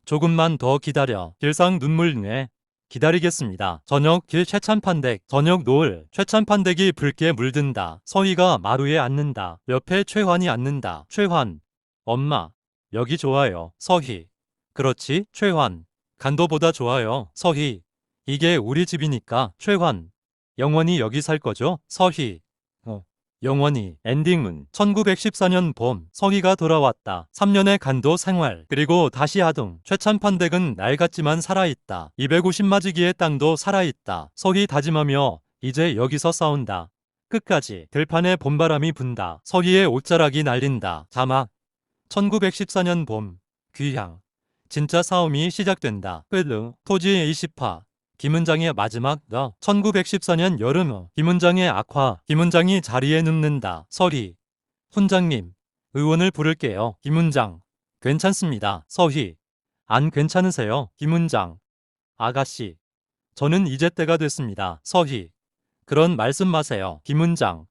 조금만 더 기다려. 길상 눈물 내. 기다리겠습니다. 저녁 길 최찬판댁. 저녁 노을. 최찬판댁이 붉게 물든다. 서희가 마루에 앉는다. 옆에 최환이 앉는다. 최환. 엄마. 여기 좋아요. 서희. 그렇지, 최환. 간도보다 좋아요. 서희. 이게 우리 집이니까. 최환. 영원히 여기 살 거죠? 서희. 영원히. 엔딩은 1914년 봄 서희가 돌아왔다. 3년의 간도 생활 그리고 다시 하동. 최찬판댁은 낡았지만 살아있다. 250마지기의 땅도 살아있다. 서희 다짐하며 이제 여기서 싸운다. 끝까지. 들판에 봄바람이 분다. 서희의 옷자락이 날린다. 자막 1914년 봄 귀향. 진짜 싸움이 시작된다. 끝. 토지 20화. 김훈장의 마지막 1914년 여름. 김훈장의 악화. 김훈장이 자리에 눕는다. 서희. 훈장님, 의원을 부를게요. 김훈장. 괜찮습니다. 서희. 안 괜찮으세요? 김훈장. 아가씨. 저는 이제 때가 됐습니다. 서희. 그런 말씀 마세요. 김훈장.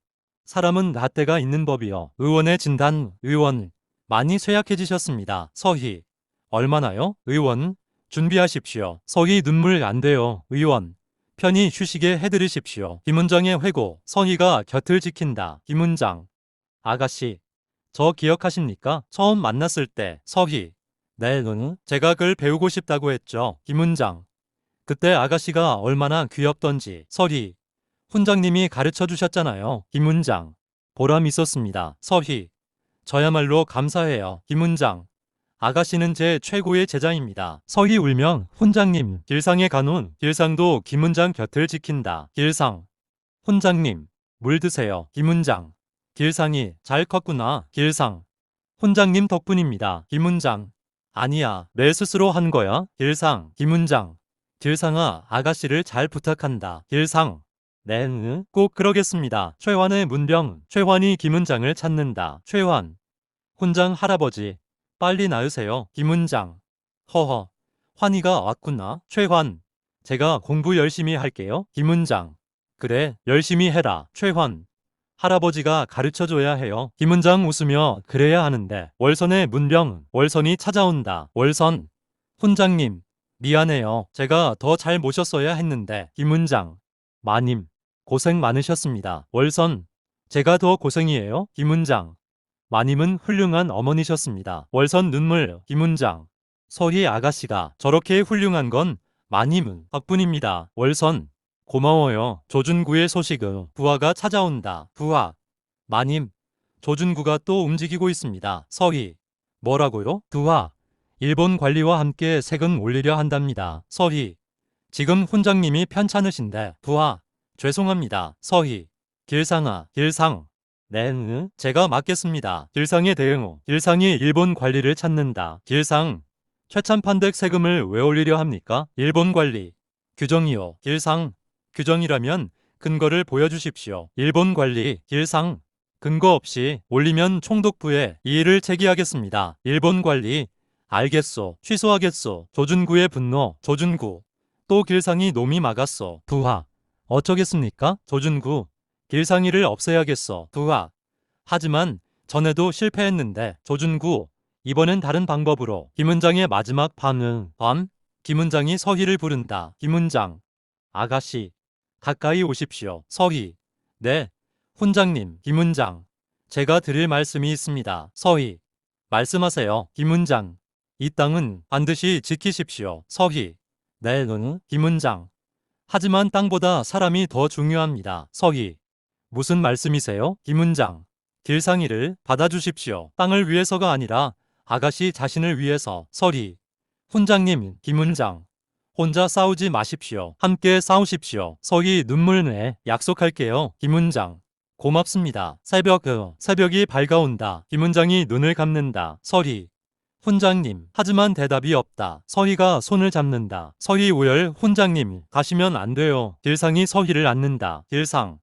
사람은 나 때가 있는 법이요. 의원의 진단. 의원. 많이 쇠약해지셨습니다. 서희. 얼마나요? 의원. 준비하십시오. 서희 눈물 안 돼요. 의원. 편히 휴식에 해드리십시오. 김훈장의 회고. 서희가 곁을 지킨다. 김훈장. 아가씨. 저 기억하십니까? 처음 만났을 때. 서희. 네, 제가 글 배우고 싶다고 했죠. 김훈장. 그때 아가씨가 얼마나 귀엽던지. 서희. 훈장님이 가르쳐 주셨잖아요. 김훈장. 보람 있었습니다. 서희. 저야말로 감사해요. 김훈장. 아가씨는 제 최고의 제자입니다. 서희 울면 훈장님. 길상의 간훈. 길상도 김훈장 곁을 지킨다. 길상. 훈장님. 물 드세요. 김훈장. 길상이 잘 컸구나. 길상. 훈장님 덕분입니다. 김훈장. 아니야. 내 스스로 한 거야. 길상. 김훈장. 길상아, 아가씨를 잘 부탁한다. 길상. 네, 꼭 그러겠습니다. 최환의 문병. 최환이 김훈장을 찾는다. 최환. 훈장 할아버지. 빨리 나으세요. 김훈장. 허허. 환희가 왔구나. 최환. 제가 공부 열심히 할게요. 김훈장. 그래, 열심히 해라. 최환. 할아버지가 가르쳐줘야 해요. 김훈장 웃으며 그래야 하는데. 월선의 문병. 월선이 찾아온다. 월선. 훈장님. 미안해요. 제가 더 잘 모셨어야 했는데. 김훈장. 마님. 고생 많으셨습니다. 월선. 제가 더 고생이에요. 김훈장. 마님은 훌륭한 어머니셨습니다. 월선 눈물. 김훈장. 서희 아가씨가 저렇게 훌륭한 건 마님은 덕분입니다. 월선. 고마워요. 조준구의 소식은. 부하가 찾아온다. 부하. 마님. 조준구가 또 움직이고 있습니다. 서희. 뭐라고요? 부하. 일본 관리와 함께 세금 올리려 한답니다. 서희. 지금 훈장님이 편찮으신데. 부하. 죄송합니다. 서희. 길상아. 길상. 네, 제가 맡겠습니다. 길상의 대응 후. 길상이 일본 관리를 찾는다. 길상. 최찬판댁 세금을 왜 올리려 합니까? 일본 관리. 규정이요. 길상. 규정이라면 근거를 보여주십시오. 일본 관리. 길상. 근거 없이 올리면 총독부에 이의를 제기하겠습니다. 일본 관리. 알겠소. 취소하겠소. 조준구의 분노. 조준구. 또 길상이 놈이 막았소. 부하. 어쩌겠습니까? 조준구. 길상이를 없애야겠어. 부하. 하지만 전에도 실패했는데. 조준구. 이번엔 다른 방법으로. 김훈장의 마지막 밤은. 밤. 김훈장이 서희를 부른다. 김훈장. 아가씨. 가까이 오십시오. 서희. 네. 훈장님. 김훈장. 제가 드릴 말씀이 있습니다. 서희. 말씀하세요. 김훈장. 이 땅은 반드시 지키십시오. 서희. 네. 김훈장. 하지만 땅보다 사람이 더 중요합니다. 서희. 무슨 말씀이세요? 김훈장. 길상이를 받아주십시오. 땅을 위해서가 아니라 아가씨 자신을 위해서. 서희. 훈장님. 김훈장. 혼자 싸우지 마십시오. 함께 싸우십시오. 서희 눈물 내. 약속할게요. 김은장. 고맙습니다. 새벽이 밝아온다. 김은장이 눈을 감는다. 서희. 훈장님. 하지만 대답이 없다. 서희가 손을 잡는다. 서희 오열. 훈장님. 가시면 안 돼요. 길상이 서희를 안는다. 길상.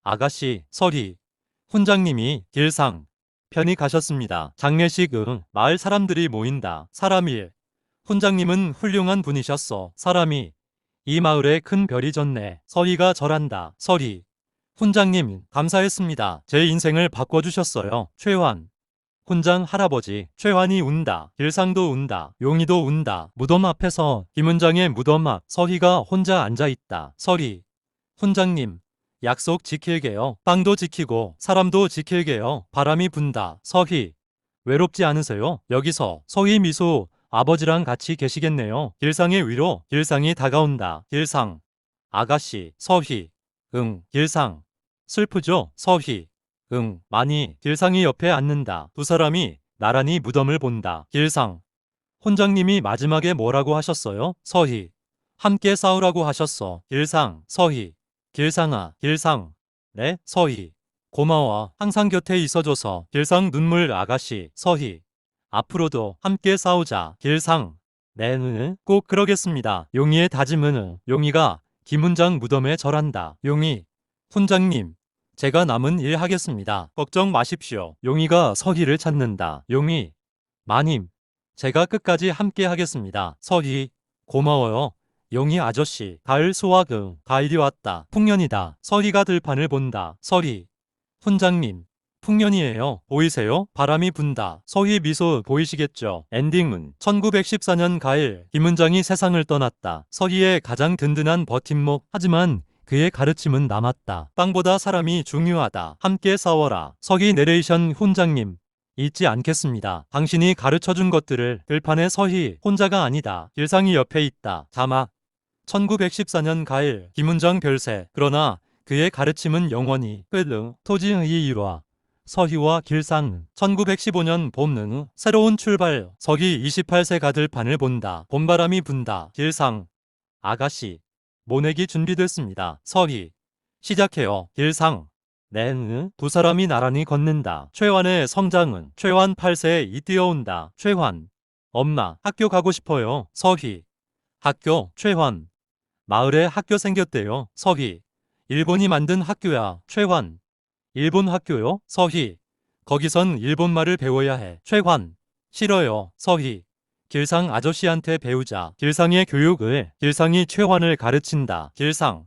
아가씨. 서희. 훈장님이. 길상. 편히 가셨습니다. 장례식. 마을 사람들이 모인다. 사람이. 훈장님은 훌륭한 분이셨어. 사람이. 이 마을에 큰 별이 졌네. 서희가 절한다. 서희. 훈장님, 감사했습니다. 제 인생을 바꿔주셨어요. 최환. 훈장 할아버지. 최환이 운다. 길상도 운다. 용이도 운다. 무덤 앞에서 김훈장의 무덤 앞. 서희가 혼자 앉아있다. 서희. 훈장님. 약속 지킬게요. 땅도 지키고 사람도 지킬게요. 바람이 분다. 서희. 외롭지 않으세요? 여기서. 서희 미소. 아버지랑 같이 계시겠네요. 길상의 위로. 길상이 다가온다. 길상. 아가씨. 서희. 응. 길상. 슬프죠? 서희. 응. 많이. 길상이 옆에 앉는다. 두 사람이 나란히 무덤을 본다. 길상. 훈장님이 마지막에 뭐라고 하셨어요? 서희. 함께 싸우라고 하셨어. 길상. 서희. 길상아. 길상. 네? 서희. 고마워. 항상 곁에 있어줘서. 길상 눈물. 아가씨. 서희. 앞으로도 함께 싸우자. 길상. 네, 꼭 그러겠습니다. 용이의 다짐은. 용이가 김훈장 무덤에 절한다. 용이. 훈장님. 제가 남은 일 하겠습니다. 걱정 마십시오. 용이가 서희를 찾는다. 용이. 마님. 제가 끝까지 함께 하겠습니다. 서희. 고마워요. 용이 아저씨. 가을 소화. 가을이 왔다. 풍년이다. 서희가 들판을 본다. 서희. 훈장님. 풍년이에요. 보이세요? 바람이 분다. 서희 미소 보이시겠죠? 엔딩은 1914년 가을 김훈장이 세상을 떠났다. 서희의 가장 든든한 버팀목. 하지만 그의 가르침은 남았다. 땅보다 사람이 중요하다. 함께 싸워라. 서희 내레이션. 훈장님. 잊지 않겠습니다. 당신이 가르쳐준 것들을. 들판의 서희. 혼자가 아니다. 길상이 옆에 있다. 자막. 1914년 가을 김훈장 별세. 그러나 그의 가르침은 영원히. 끝. 토지의 일화. 서희와 길상. 1915년 봄. 새로운 출발. 서희 28세가 들판을 본다. 봄바람이 분다. 길상. 아가씨. 모내기 준비됐습니다. 서희. 시작해요. 길상. 네. 두 사람이 나란히 걷는다. 최환의 성장은. 최환 8세에 뛰어온다. 최환. 엄마, 학교 가고 싶어요. 서희. 학교. 최환. 마을에 학교 생겼대요. 서희. 일본이 만든 학교야. 최환. 일본 학교요? 서희. 거기선 일본말을 배워야 해. 최환. 싫어요. 서희. 길상 아저씨한테 배우자. 길상의 교육을. 길상이 최환을 가르친다. 길상.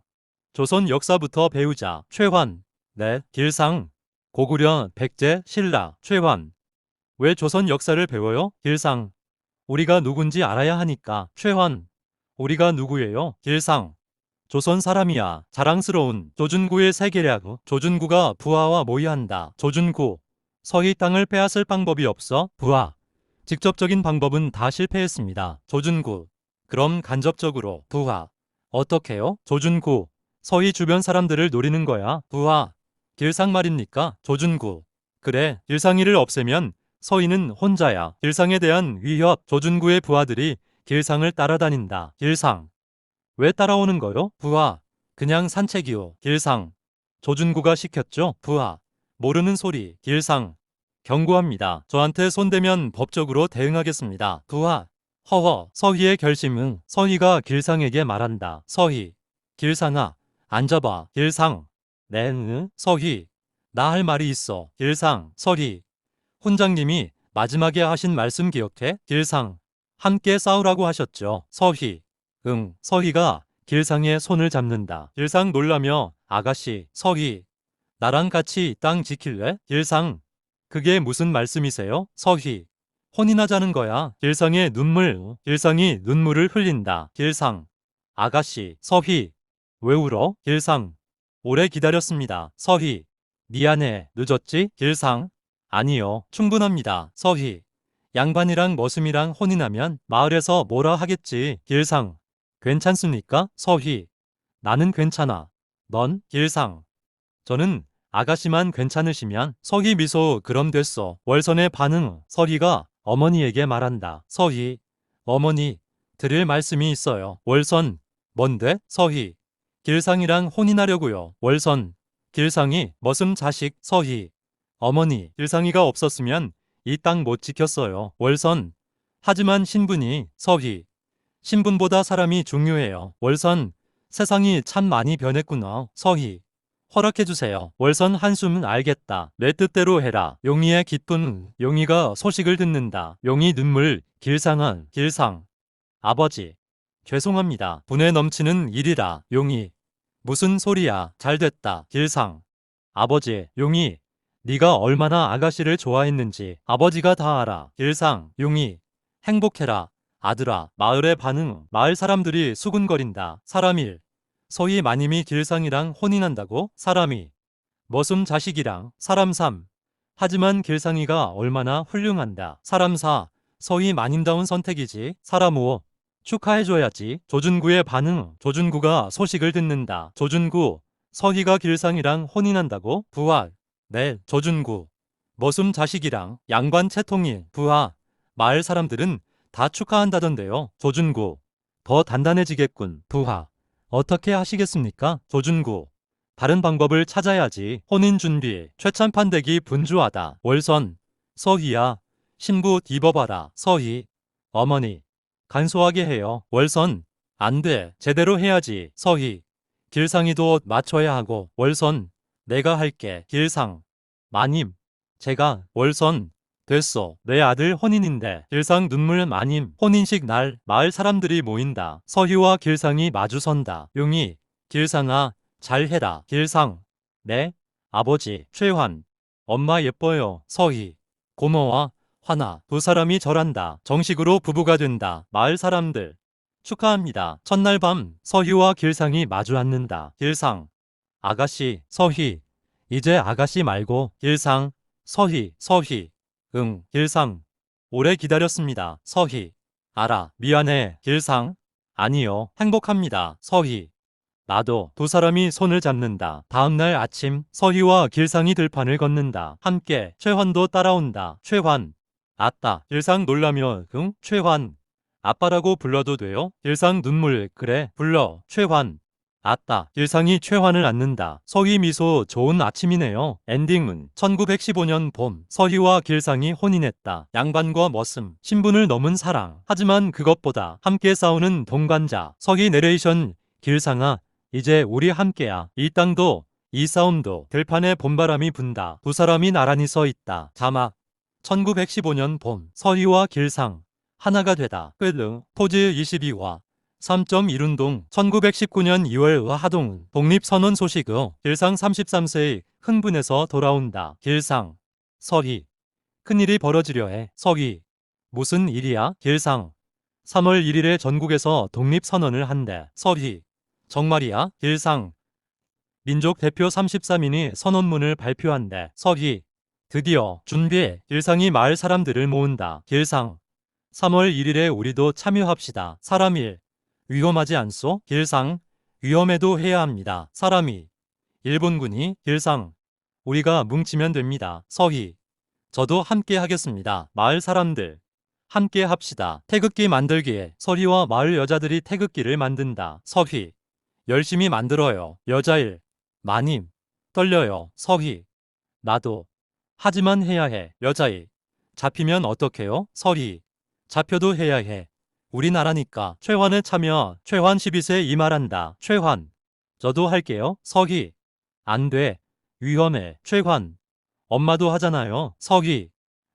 조선 역사부터 배우자. 최환. 네. 길상. 고구려, 백제, 신라. 최환. 왜 조선 역사를 배워요? 길상. 우리가 누군지 알아야 하니까. 최환. 우리가 누구예요? 길상. 조선 사람이야. 자랑스러운. 조준구의 세계략. 조준구가 부하와 모의한다. 조준구. 서희 땅을 빼앗을 방법이 없어? 부하. 직접적인 방법은 다 실패했습니다. 조준구. 그럼 간접적으로. 부하. 어떻게요? 조준구. 서희 주변 사람들을 노리는 거야. 부하. 길상 말입니까? 조준구. 그래. 길상이를 없애면 서희는 혼자야. 길상에 대한 위협. 조준구의 부하들이 길상을 따라다닌다. 길상. 왜 따라오는 거요? 부하. 그냥 산책이요. 길상. 조준구가 시켰죠? 부하. 모르는 소리. 길상. 경고합니다. 저한테 손대면 법적으로 대응하겠습니다. 부하. 허허. 서희의 결심은. 서희가 길상에게 말한다. 서희. 길상아. 앉아봐. 길상. 네. 서희. 나 할 말이 있어. 길상. 서희. 훈장님이 마지막에 하신 말씀 기억해? 길상. 함께 싸우라고 하셨죠. 서희. 응. 서희가 길상의 손을 잡는다. 길상 놀라며 아가씨. 서희. 나랑 같이 땅 지킬래? 길상. 그게 무슨 말씀이세요? 서희. 혼인하자는 거야. 길상의 눈물. 길상이 눈물을 흘린다. 길상. 아가씨. 서희. 왜 울어? 길상. 오래 기다렸습니다. 서희. 미안해. 늦었지? 길상. 아니요. 충분합니다. 서희. 양반이랑 머슴이랑 혼인하면 마을에서 뭐라 하겠지. 길상. 괜찮습니까? 서희. 나는 괜찮아. 넌? 길상. 저는 아가씨만 괜찮으시면. 서희 미소. 그럼 됐어. 월선의 반응. 서희가 어머니에게 말한다. 서희. 어머니. 드릴 말씀이 있어요. 월선, 뭔데? 서희, 길상이랑 혼인하려고요. 월선, 길상이 머슴 자식. 서희, 어머니, 길상이가 없었으면 이 땅 못 지켰어요. 월선, 하지만 신분이. 서희, 신분보다 사람이 중요해요. 월선, 세상이 참 많이 변했구나. 서희, 허락해주세요. 월선 한숨. 알겠다. 내 뜻대로 해라. 용이의 기쁨. 용이가 소식을 듣는다. 용이 눈물. 길상은. 길상, 아버지, 죄송합니다. 분에 넘치는 일이라. 용이, 무슨 소리야. 잘됐다. 길상, 아버지. 용이, 네가 얼마나 아가씨를 좋아했는지 아버지가 다 알아. 길상, 용이, 행복해라. 아들아. 마을의 반응. 마을 사람들이 수군거린다. 사람일, 서희 마님이 길상이랑 혼인한다고? 사람이, 머슴 자식이랑. 사람 3, 하지만 길상이가 얼마나 훌륭한다. 사람 4, 서희 마님다운 선택이지. 사람 5, 축하해줘야지. 조준구의 반응. 조준구가 소식을 듣는다. 조준구, 서희가 길상이랑 혼인한다고? 부하, 네. 조준구, 머슴 자식이랑. 양관 채통일. 부하, 마을 사람들은 다 축하한다던데요. 조준구, 더 단단해지겠군. 부하, 어떻게 하시겠습니까? 조준구, 다른 방법을 찾아야지. 혼인 준비. 최찬판대기 분주하다. 월선, 서희야, 신부 뒤집어봐라. 서희, 어머니, 간소하게 해요. 월선, 안 돼. 제대로 해야지. 서희, 길상이도 맞춰야 하고. 월선, 내가 할게. 길상, 마님, 제가. 월선, 됐어. 내 아들 혼인인데. 길상 눈물. 마님, 혼인식 날 마을 사람들이 모인다. 서희와 길상이 마주선다. 용이, 길상아, 잘해라. 길상, 네? 아버지. 최환, 엄마 예뻐요. 서희, 고마워. 화나. 두 사람이 절한다. 정식으로 부부가 된다. 마을 사람들, 축하합니다. 첫날 밤 서희와 길상이 마주 앉는다. 길상, 아가씨. 서희, 이제 아가씨 말고. 길상, 서희. 서희, 응. 길상, 오래 기다렸습니다. 서희, 알아. 미안해. 길상, 아니요. 행복합니다. 서희, 나도. 두 사람이 손을 잡는다. 다음날 아침 서희와 길상이 들판을 걷는다. 함께. 최환도 따라온다. 최환, 아따. 길상 놀라며 응? 최환, 아빠라고 불러도 돼요? 길상 눈물. 그래, 불러. 최환, 아따. 길상이 최환을 안는다. 서희 미소. 좋은 아침이네요. 엔딩은 1915년 봄 서희와 길상이 혼인했다. 양반과 머슴, 신분을 넘은 사랑. 하지만 그것보다 함께 싸우는 동반자. 서희 내레이션. 길상아, 이제 우리 함께야. 이 땅도 이 싸움도. 들판에 봄바람이 분다. 두 사람이 나란히 서 있다. 자막. 1915년 봄 서희와 길상, 하나가 되다. 끝. 포즈 22화 3.1운동. 1919년 2월 하동 독립선언 소식. 길상 33세의 흥분해서 돌아온다. 길상, 서희, 큰일이 벌어지려 해. 서희, 무슨 일이야? 길상, 3월 1일에 전국에서 독립선언을 한대. 서희, 정말이야? 길상, 민족 대표 33인이 선언문을 발표한대. 서희, 드디어 준비해. 길상이 마을 사람들을 모은다. 길상, 3월 1일에 우리도 참여합시다. 사람 1, 위험하지 않소? 길상, 위험해도 해야 합니다. 사람이, 일본군이. 길상, 우리가 뭉치면 됩니다. 서희, 저도 함께 하겠습니다. 마을 사람들, 함께 합시다. 태극기 만들기에. 서희와 마을 여자들이 태극기를 만든다. 서희, 열심히 만들어요. 여자 1, 마님, 떨려요. 서희, 나도. 하지만 해야 해. 여자 2, 잡히면 어떡해요? 서희, 잡혀도 해야 해. 우리나라니까. 최환의 참여. 최환 12세 이 말한다. 최환, 저도 할게요. 서희, 안 돼. 위험해. 최환, 엄마도 하잖아요. 서희,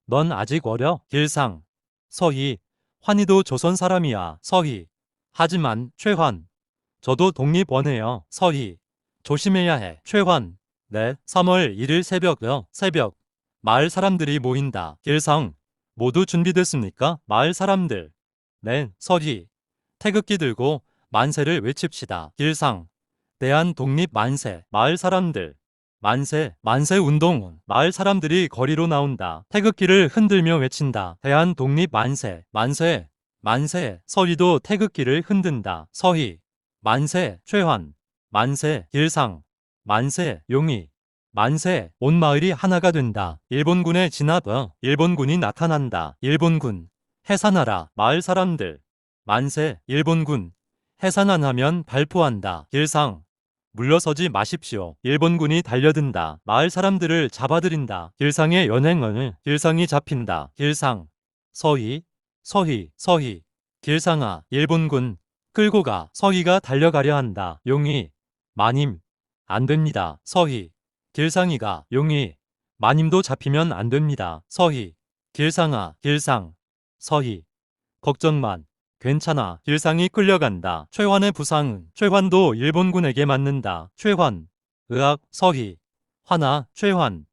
넌 아직 어려. 길상, 서희, 환희도 조선 사람이야. 서희, 하지만. 최환, 저도 독립 원해요. 서희, 조심해야 해. 최환, 네. 3월 1일 새벽. 새벽, 마을 사람들이 모인다. 길상, 모두 준비됐습니까? 마을 사람들, 네. 서희, 태극기 들고 만세를 외칩시다. 길상, 대한 독립 만세. 마을 사람들, 만세. 만세 운동. 마을 사람들이 거리로 나온다. 태극기를 흔들며 외친다. 대한 독립 만세. 만세. 만세. 서희도 태극기를 흔든다. 서희, 만세. 최환, 만세. 길상, 만세. 용이, 만세. 온 마을이 하나가 된다. 일본군의 진압. 일본군이 나타난다. 일본군, 해산하라. 마을 사람들, 만세. 일본군 해산 안 하면 발포한다. 길상 물러서지 마십시오. 일본군이 달려든다. 마을 사람들을 잡아들인다. 길상의 연행을 길상이 잡힌다. 길상 서희 서희 서희 길상아 일본군 끌고 가. 서희가 달려가려 한다. 용희 마님 안 됩니다. 서희 길상이가 용희 마님도 잡히면 안 됩니다. 서희 길상아 길상 서희 걱정만 괜찮아. 길상이 끌려간다. 최환의 부상은 최환도 일본군에게 맞는다. 최환 의학 서희 화나 최환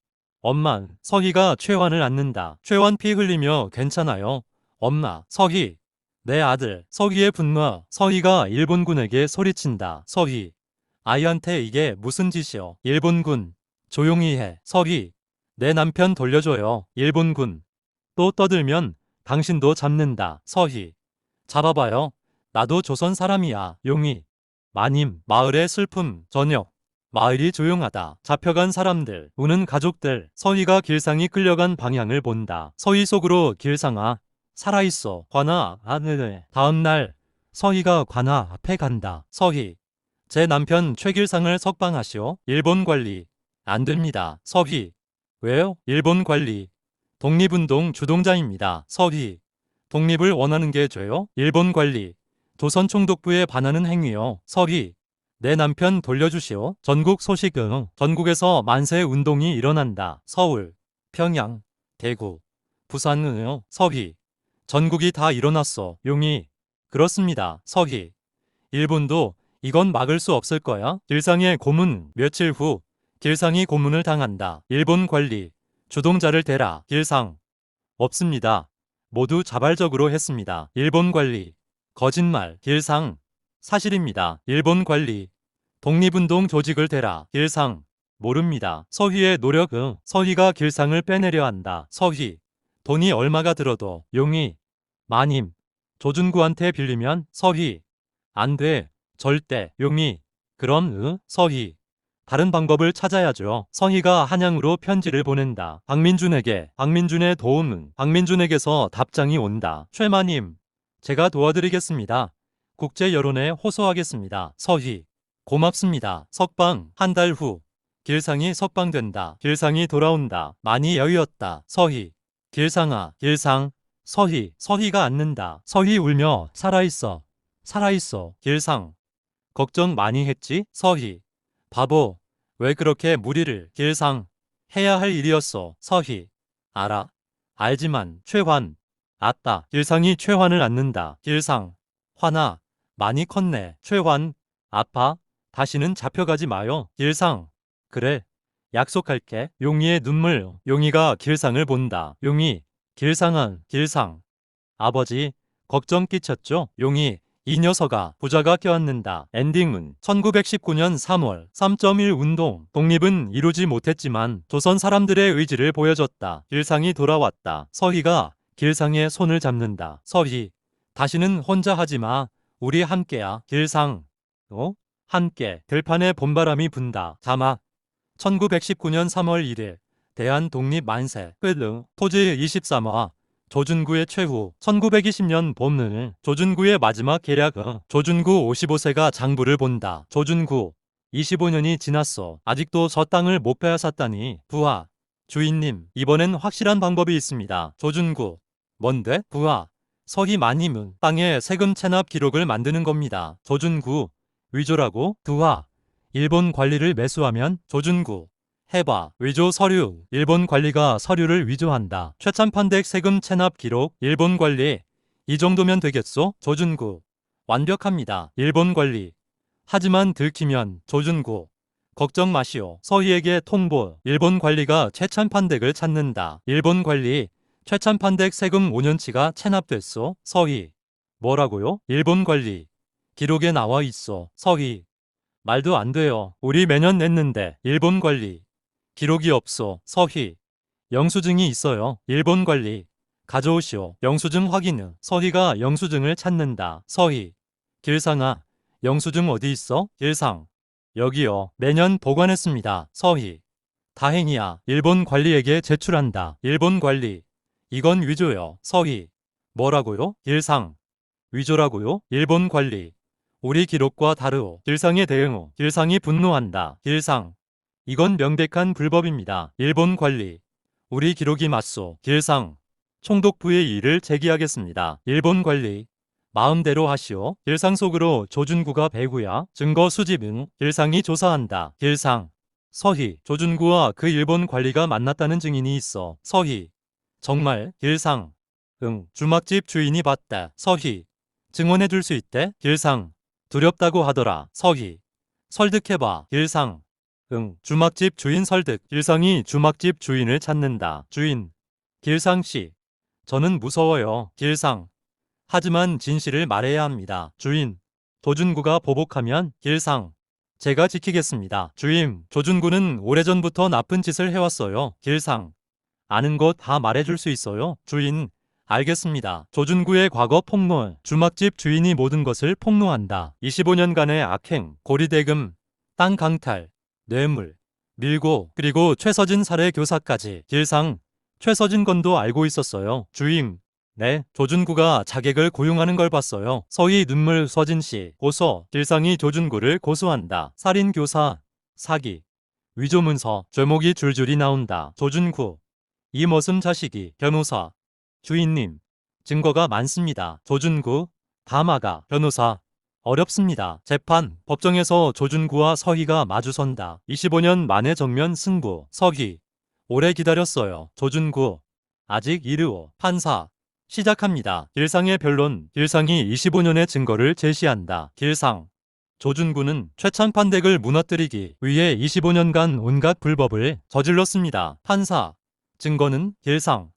엄마 서희가 최환을 안는다. 최환 피 흘리며 괜찮아요. 엄마 서희 내 아들 서희의 분노 서희가 일본군에게 소리친다. 서희 아이한테 이게 무슨 짓이여. 일본군 조용히 해. 서희 내 남편 돌려줘요. 일본군 또 떠들면 당신도 잡는다. 서희 잡아봐요. 나도 조선 사람이야. 용희 마님 마을의 슬픔 저녁 마을이 조용하다. 잡혀간 사람들 우는 가족들 서희가 길상이 끌려간 방향을 본다. 서희 속으로 길상아 살아있어. 관아 아네. 다음날 서희가 관아 앞에 간다. 서희 제 남편 최길상을 석방하시오. 일본 관리 안 됩니다. 서희 왜요? 일본 관리 독립운동 주동자입니다. 서희 독립을 원하는 게 죄요? 일본 관리 조선 총독부에 반하는 행위요. 서희 내 남편 돌려주시오. 전국 소식은 전국에서 만세 운동이 일어난다. 서울 평양 대구 부산은요. 서희 전국이 다 일어났어. 용희 그렇습니다. 서희 일본도 이건 막을 수 없을 거야. 길상의 고문 며칠 후 길상이 고문을 당한다. 일본 관리 주동자를 대라. 길상 없습니다. 모두 자발적으로 했습니다. 일본 관리 거짓말. 길상 사실입니다. 일본 관리 독립운동 조직을 대라. 길상 모릅니다. 서희의 노력은 서희가 길상을 빼내려 한다. 서희 돈이 얼마가 들어도 용희 마님 조준구한테 빌리면 서희 안 돼. 절대. 용희 그럼 서희 다른 방법을 찾아야죠. 서희가 한양으로 편지를 보낸다. 박민준에게 박민준의 도움은 박민준에게서 답장이 온다. 최마님 제가 도와드리겠습니다. 국제 여론에 호소하겠습니다. 서희 고맙습니다. 석방 한 달 후 길상이 석방된다. 길상이 돌아온다. 많이 여유였다. 서희 길상아 길상 서희 서희가 앉는다. 서희 울며 살아있어 살아있어. 길상 걱정 많이 했지? 서희 바보 왜 그렇게 무리를. 길상 해야 할 일이었어. 서희 알아 알지만 최환 아따. 길상이 최환을 안는다. 길상 화나 많이 컸네. 최환 아파 다시는 잡혀가지 마요. 길상 그래 약속할게. 용희의 눈물 용희가 길상을 본다. 용희 길상은 길상 아버지 걱정 끼쳤죠? 용희 이 녀석아 부자가 껴안는다. 엔딩은 1919년 3월 3.1 운동 독립은 이루지 못했지만 조선 사람들의 의지를 보여줬다. 길상이 돌아왔다. 서희가 길상의 손을 잡는다. 서희 다시는 혼자 하지마. 우리 함께야. 길상 함께 들판에 봄바람이 분다. 자막 1919년 3월 1일 대한독립 만세 끝. 토지 23화 조준구의 최후 1920년 봄을 조준구의 마지막 계략 조준구 55세가 장부를 본다. 조준구 25년이 지났어. 아직도 저 땅을 못 빼앗았다니. 부하 주인님 이번엔 확실한 방법이 있습니다. 조준구 뭔데? 부하 서희 마님은 땅에 세금 체납 기록을 만드는 겁니다. 조준구 위조라고? 부하 일본 관리를 매수하면? 조준구 해봐. 위조 서류 일본 관리가 서류를 위조한다. 최찬판댁 세금 체납 기록 일본 관리 이 정도면 되겠소? 조준구 완벽합니다. 일본 관리 하지만 들키면 조준구 걱정 마시오. 서희에게 통보 일본 관리가 최찬판댁을 찾는다. 일본 관리 최찬판댁 세금 5년치가 체납됐소. 서희 뭐라고요? 일본 관리 기록에 나와 있어. 서희 말도 안 돼요. 우리 매년 냈는데. 일본 관리 기록이 없어. 서희 영수증이 있어요. 일본 관리 가져오시오. 영수증 확인은 서희가 영수증을 찾는다. 서희 길상아 영수증 어디 있어? 길상 여기요. 매년 보관했습니다. 서희 다행이야. 일본 관리에게 제출한다. 일본 관리 이건 위조요. 서희 뭐라고요? 길상 위조라고요? 일본 관리. 우리 기록과 다르오. 길상의 대응 후 길상이 분노한다. 길상. 이건 명백한 불법입니다. 일본 관리. 우리 기록이 맞소. 길상. 총독부의 이의를 제기하겠습니다. 일본 관리. 마음대로 하시오. 길상 속으로 조준구가 배구야. 증거 수집 응. 길상이 조사한다. 길상. 서희. 조준구와 그 일본 관리가 만났다는 증인이 있어. 서희. 정말? 길상. 응. 주막집 주인이 봤다. 서희. 증언해 줄 수 있대? 길상. 두렵다고 하더라. 서희. 설득해봐. 길상. 응. 주막집 주인 설득. 길상이 주막집 주인을 찾는다. 주인. 길상씨. 저는 무서워요. 길상. 하지만 진실을 말해야 합니다. 주인. 조준구가 보복하면 길상. 제가 지키겠습니다. 주임. 조준구는 오래전부터 나쁜 짓을 해왔어요. 길상. 아는 것 다 말해줄 수 있어요. 주인. 알겠습니다. 조준구의 과거 폭로. 주막집 주인이 모든 것을 폭로한다. 25년간의 악행, 고리대금, 땅 강탈, 뇌물, 밀고, 그리고 최서진 살해 교사까지. 길상. 최서진 건도 알고 있었어요. 주임. 네, 조준구가 자객을 고용하는 걸 봤어요. 서희 눈물 서진씨. 고소. 길상이 조준구를 고소한다. 살인교사, 사기, 위조문서, 죄목이 줄줄이 나온다. 조준구. 이 머슴 자식이. 변호사. 주인님. 증거가 많습니다. 조준구. 다 막아. 변호사. 어렵습니다. 재판. 법정에서 조준구와 서희가 마주선다. 25년 만에 정면 승부. 서희. 오래 기다렸어요. 조준구. 아직 이르오. 판사. 시작합니다. 길상의 변론. 길상이 25년의 증거를 제시한다. 길상. 조준구는 최찬판댁을 무너뜨리기 위해 25년간 온갖 불법을 저질렀습니다. 판사. 증거는? 길상.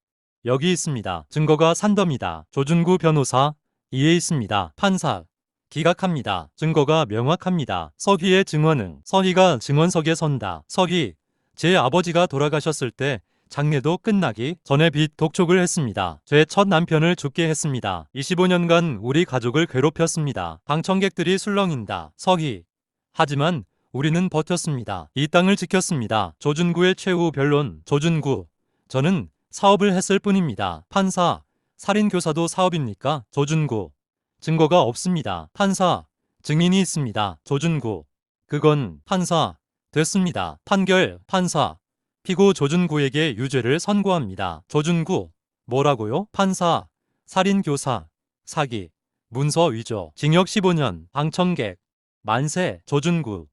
여기 있습니다. 증거가 산더미다. 조준구 변호사. 이에 있습니다. 판사. 기각합니다. 증거가 명확합니다. 서희의 증언은? 서희가 증언석에 선다. 서희. 제 아버지가 돌아가셨을 때 장례도 끝나기 전에 빚 독촉을 했습니다. 제 첫 남편을 죽게 했습니다. 25년간 우리 가족을 괴롭혔습니다. 방청객들이 술렁인다. 서희. 하지만 우리는 버텼습니다. 이 땅을 지켰습니다. 조준구의 최후 변론. 조준구. 저는 사업을 했을 뿐입니다. 판사. 살인교사도 사업입니까? 조준구. 증거가 없습니다. 판사. 증인이 있습니다. 조준구. 그건 판사. 됐습니다. 판결. 판사. 피고 조준구에게 유죄를 선고합니다. 조준구. 뭐라고요? 판사. 살인교사. 사기. 문서 위조. 징역 15년. 방청객. 만세. 조준구.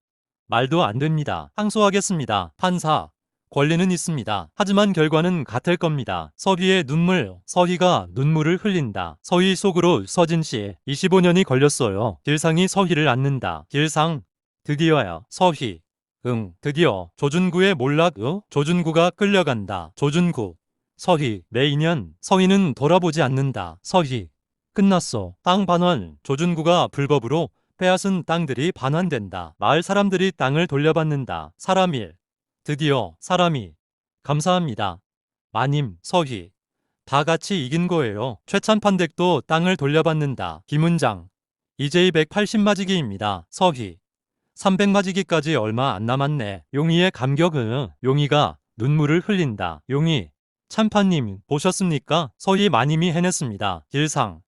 말도 안 됩니다. 항소하겠습니다. 판사. 권리는 있습니다. 하지만 결과는 같을 겁니다. 서희의 눈물. 서희가 눈물을 흘린다. 서희 속으로 서진씨. 25년이 걸렸어요. 길상이 서희를 안는다. 길상. 드디어야. 서희. 응, 드디어. 조준구의 몰락. 조준구가 끌려간다. 조준구. 서희. 매인년. 서희는 돌아보지 않는다. 서희. 끝났어. 땅 반환. 조준구가 불법으로 빼앗은 땅들이 반환된다. 마을 사람들이 땅을 돌려받는다. 사람일. 드디어 사람이. 감사합니다. 마님. 서희. 다 같이 이긴 거예요. 최찬판댁도 땅을 돌려받는다. 김은장. 이제 280마지기입니다. 서희. 300마지기까지 얼마 안 남았네. 용희의 감격은? 용희가 눈물을 흘린다. 용희. 찬파님 보셨습니까? 서희 마님이 해냈습니다. 길상.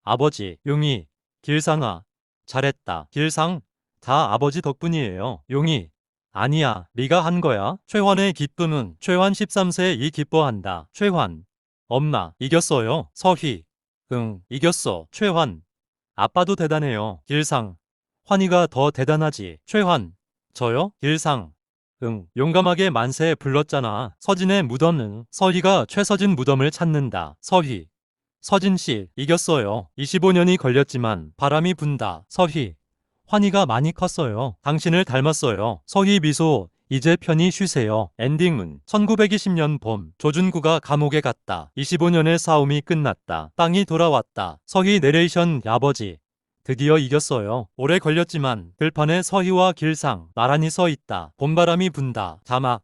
아버지. 용희. 길상아. 잘했다. 길상. 다 아버지 덕분이에요. 용희. 아니야. 네가 한 거야. 최환의 기쁨은? 최환 13세 이 기뻐한다. 최환. 엄마. 이겼어요. 서희. 응. 이겼어. 최환. 아빠도 대단해요. 길상. 환희가 더 대단하지. 최환. 저요? 길상. 응. 용감하게 만세 불렀잖아. 서진의 무덤은? 서희가 최서진 무덤을 찾는다. 서희. 서진씨. 이겼어요. 25년이 걸렸지만 바람이 분다. 서희. 환희가 많이 컸어요. 당신을 닮았어요. 서희 미소. 이제 편히 쉬세요. 엔딩은? 1920년 봄. 조준구가 감옥에 갔다. 25년의 싸움이 끝났다. 땅이 돌아왔다. 서희 내레이션. 아버지. 드디어 이겼어요. 오래 걸렸지만 들판에 서희와 길상 나란히 서 있다. 봄바람이 분다. 자막.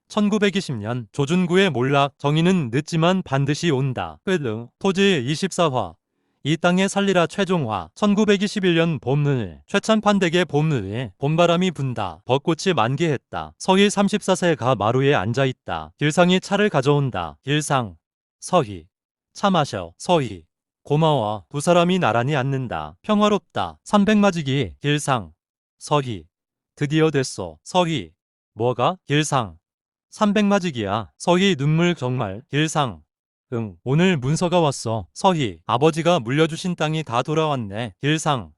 1920년 조준구의 몰락. 정의는 늦지만 반드시 온다. 끝. 토지 24화. 이 땅에 살리라 최종화. 1921년 봄늘. 최찬판댁의 봄늘에 봄바람이 분다. 벚꽃이 만개했다. 서희 34세가 마루에 앉아있다. 길상이 차를 가져온다. 길상. 서희. 차 마셔. 서희. 고마워. 두 사람이 나란히 앉는다. 평화롭다. 300마지기. 길상. 서희. 드디어 됐어. 서희. 뭐가? 길상. 300마지기야. 서희 눈물 정말. 길상. 응. 오늘 문서가 왔어. 서희. 아버지가 물려주신 땅이 다 돌아왔네. 길상.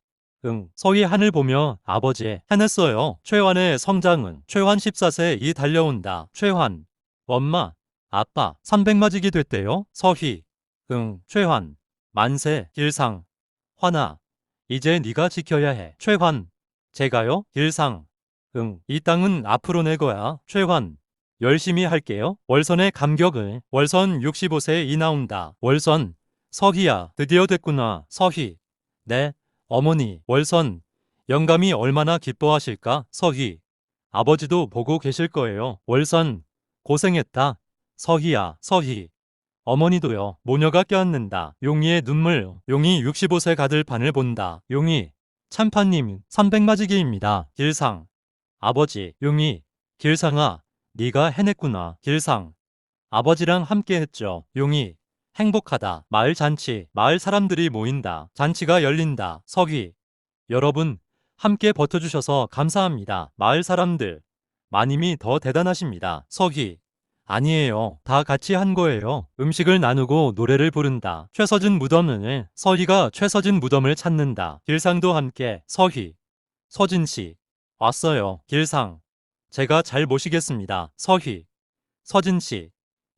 응. 서희 하늘 보며 아버지 해냈어요. 최환의 성장은 최환 14세 이 달려온다. 최환. 엄마. 아빠. 300마지기 됐대요. 서희. 응. 최환. 만세. 길상. 환아. 이제 네가 지켜야 해. 최환. 제가요? 길상. 응. 이 땅은 앞으로 내 거야. 최환. 열심히 할게요. 월선의 감격을. 월선 65세 이 나온다. 월선. 서희야. 드디어 됐구나. 서희. 네. 어머니. 월선. 영감이 얼마나 기뻐하실까? 서희. 아버지도 보고 계실 거예요. 월선. 고생했다. 서희야. 서희. 어머니도요. 모녀가 껴안는다. 용이의 눈물. 용이 65세 가들판을 본다. 용이. 참판님 300마지기입니다. 길상. 아버지. 용이. 길상아. 네가 해냈구나. 길상. 아버지랑 함께 했죠. 용이. 행복하다. 마을 잔치. 마을 사람들이 모인다. 잔치가 열린다. 서희. 여러분 함께 버텨주셔서 감사합니다. 마을 사람들. 마님이 더 대단하십니다. 서희. 아니에요. 다 같이 한 거예요. 음식을 나누고 노래를 부른다. 최서진 무덤을. 서희가 최서진 무덤을 찾는다. 길상도 함께. 서희. 서진씨. 왔어요. 길상. 제가 잘 모시겠습니다. 서희. 서진씨.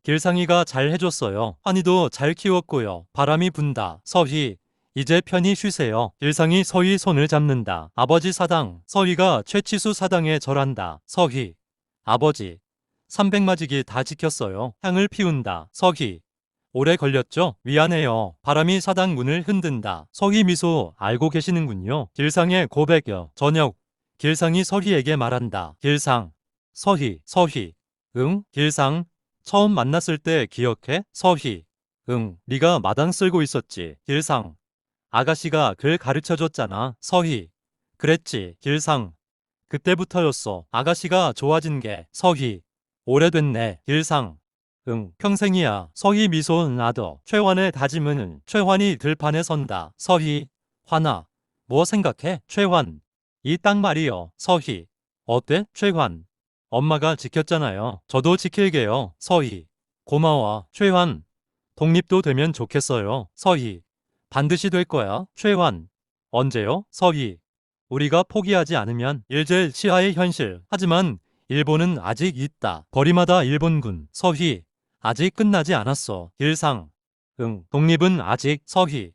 길상이가 잘 해줬어요. 환희도 잘 키웠고요. 바람이 분다. 서희. 이제 편히 쉬세요. 길상이 서희 손을 잡는다. 아버지 사당. 서희가 최치수 사당에 절한다. 서희. 아버지. 300마지기 다 지켰어요. 향을 피운다. 서희. 오래 걸렸죠? 미안해요. 바람이 사당 문을 흔든다. 서희 미소 알고 계시는군요. 길상의 고백여. 저녁. 길상이 서희에게 말한다. 길상. 서희. 서희. 응? 길상. 처음 만났을 때 기억해? 서희. 응. 네가 마당 쓸고 있었지. 길상. 아가씨가 글 가르쳐줬잖아. 서희. 그랬지. 길상. 그때부터였어. 아가씨가 좋아진 게. 서희. 오래됐네. 길상. 응. 평생이야. 서희 미소 나도. 최환의 다짐은 최환이 들판에 선다. 서희. 환아. 뭐 생각해? 최환. 이 땅 말이요. 서희. 어때? 최환. 엄마가 지켰잖아요. 저도 지킬게요. 서희. 고마워. 최환. 독립도 되면 좋겠어요. 서희. 반드시 될 거야. 최환. 언제요? 서희. 우리가 포기하지 않으면 일제 치하의 현실. 하지만 일본은 아직 있다. 거리마다 일본군. 서희. 아직 끝나지 않았어. 길상. 응. 독립은 아직. 서희.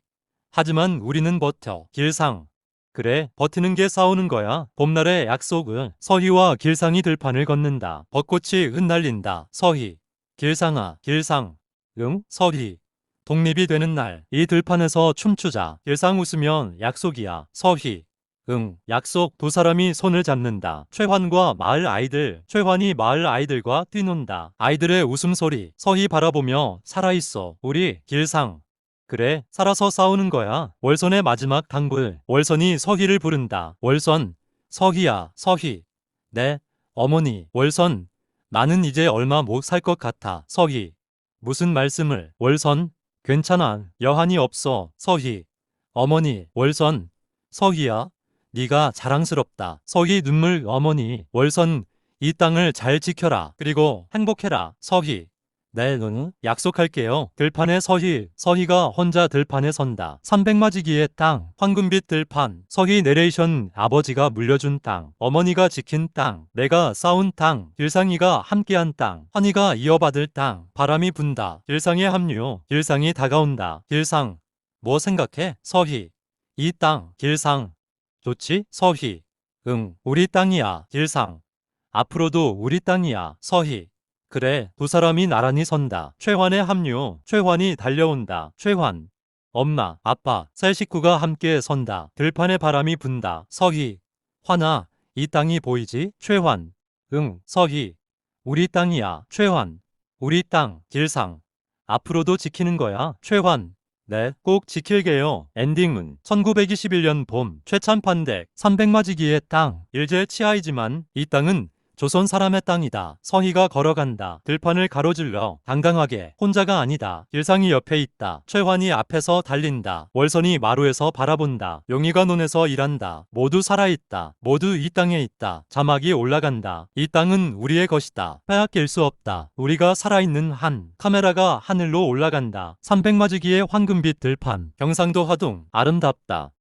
하지만 우리는 버텨. 길상. 그래, 버티는 게 싸우는 거야. 봄날의 약속을. 서희와 길상이 들판을 걷는다. 벚꽃이 흩날린다. 서희. 길상아. 길상. 응? 서희. 독립이 되는 날, 이 들판에서 춤추자. 길상 웃으면 약속이야. 서희. 응, 약속. 두 사람이 손을 잡는다. 최환과 마을 아이들. 최환이 마을 아이들과 뛰논다. 아이들의 웃음소리. 서희 바라보며 살아있어. 우리. 길상. 그래, 살아서 싸우는 거야. 월선의 마지막 단골. 월선이 서희를 부른다. 월선. 서희야. 서희. 네. 어머니. 월선. 나는 이제 얼마 못 살 것 같아. 서희. 무슨 말씀을. 월선. 괜찮아. 여한이 없어. 서희. 어머니. 월선. 서희야. 네가 자랑스럽다. 서희 눈물. 어머니. 월선. 이 땅을 잘 지켜라. 그리고 행복해라. 서희. 네, 너는 약속할게요. 들판에 서희. 서희가 혼자 들판에 선다. 300마지기의 땅. 황금빛 들판. 서희 내레이션. 아버지가 물려준 땅. 어머니가 지킨 땅. 내가 싸운 땅. 길상이가 함께한 땅. 환희가 이어받을 땅. 바람이 분다. 길상의 합류. 길상이 다가온다. 길상. 뭐 생각해? 서희. 이 땅. 길상. 좋지? 서희. 응, 우리 땅이야. 길상. 앞으로도 우리 땅이야. 서희. 그래, 두 사람이 나란히 선다. 최환의 합류. 최환이 달려온다. 최환. 엄마, 아빠, 세 식구가 함께 선다. 들판에 바람이 분다. 서희. 환아, 이 땅이 보이지? 최환. 응, 서희. 우리 땅이야. 최환. 우리 땅. 길상. 앞으로도 지키는 거야. 최환. 네, 꼭 지킬게요. 엔딩은 1921년 봄 최찬판댁 300마지기의 땅. 일제 치하이지만 이 땅은 조선 사람의 땅이다. 서희가 걸어간다. 들판을 가로질러 당당하게. 혼자가 아니다. 일상이 옆에 있다. 최환이 앞에서 달린다. 월선이 마루에서 바라본다. 용이가 논에서 일한다. 모두 살아있다. 모두 이 땅에 있다. 자막이 올라간다. 이 땅은 우리의 것이다. 빼앗길 수 없다. 우리가 살아있는 한. 카메라가 하늘로 올라간다. 300마지기의 황금빛 들판. 경상도 화동. 아름답다.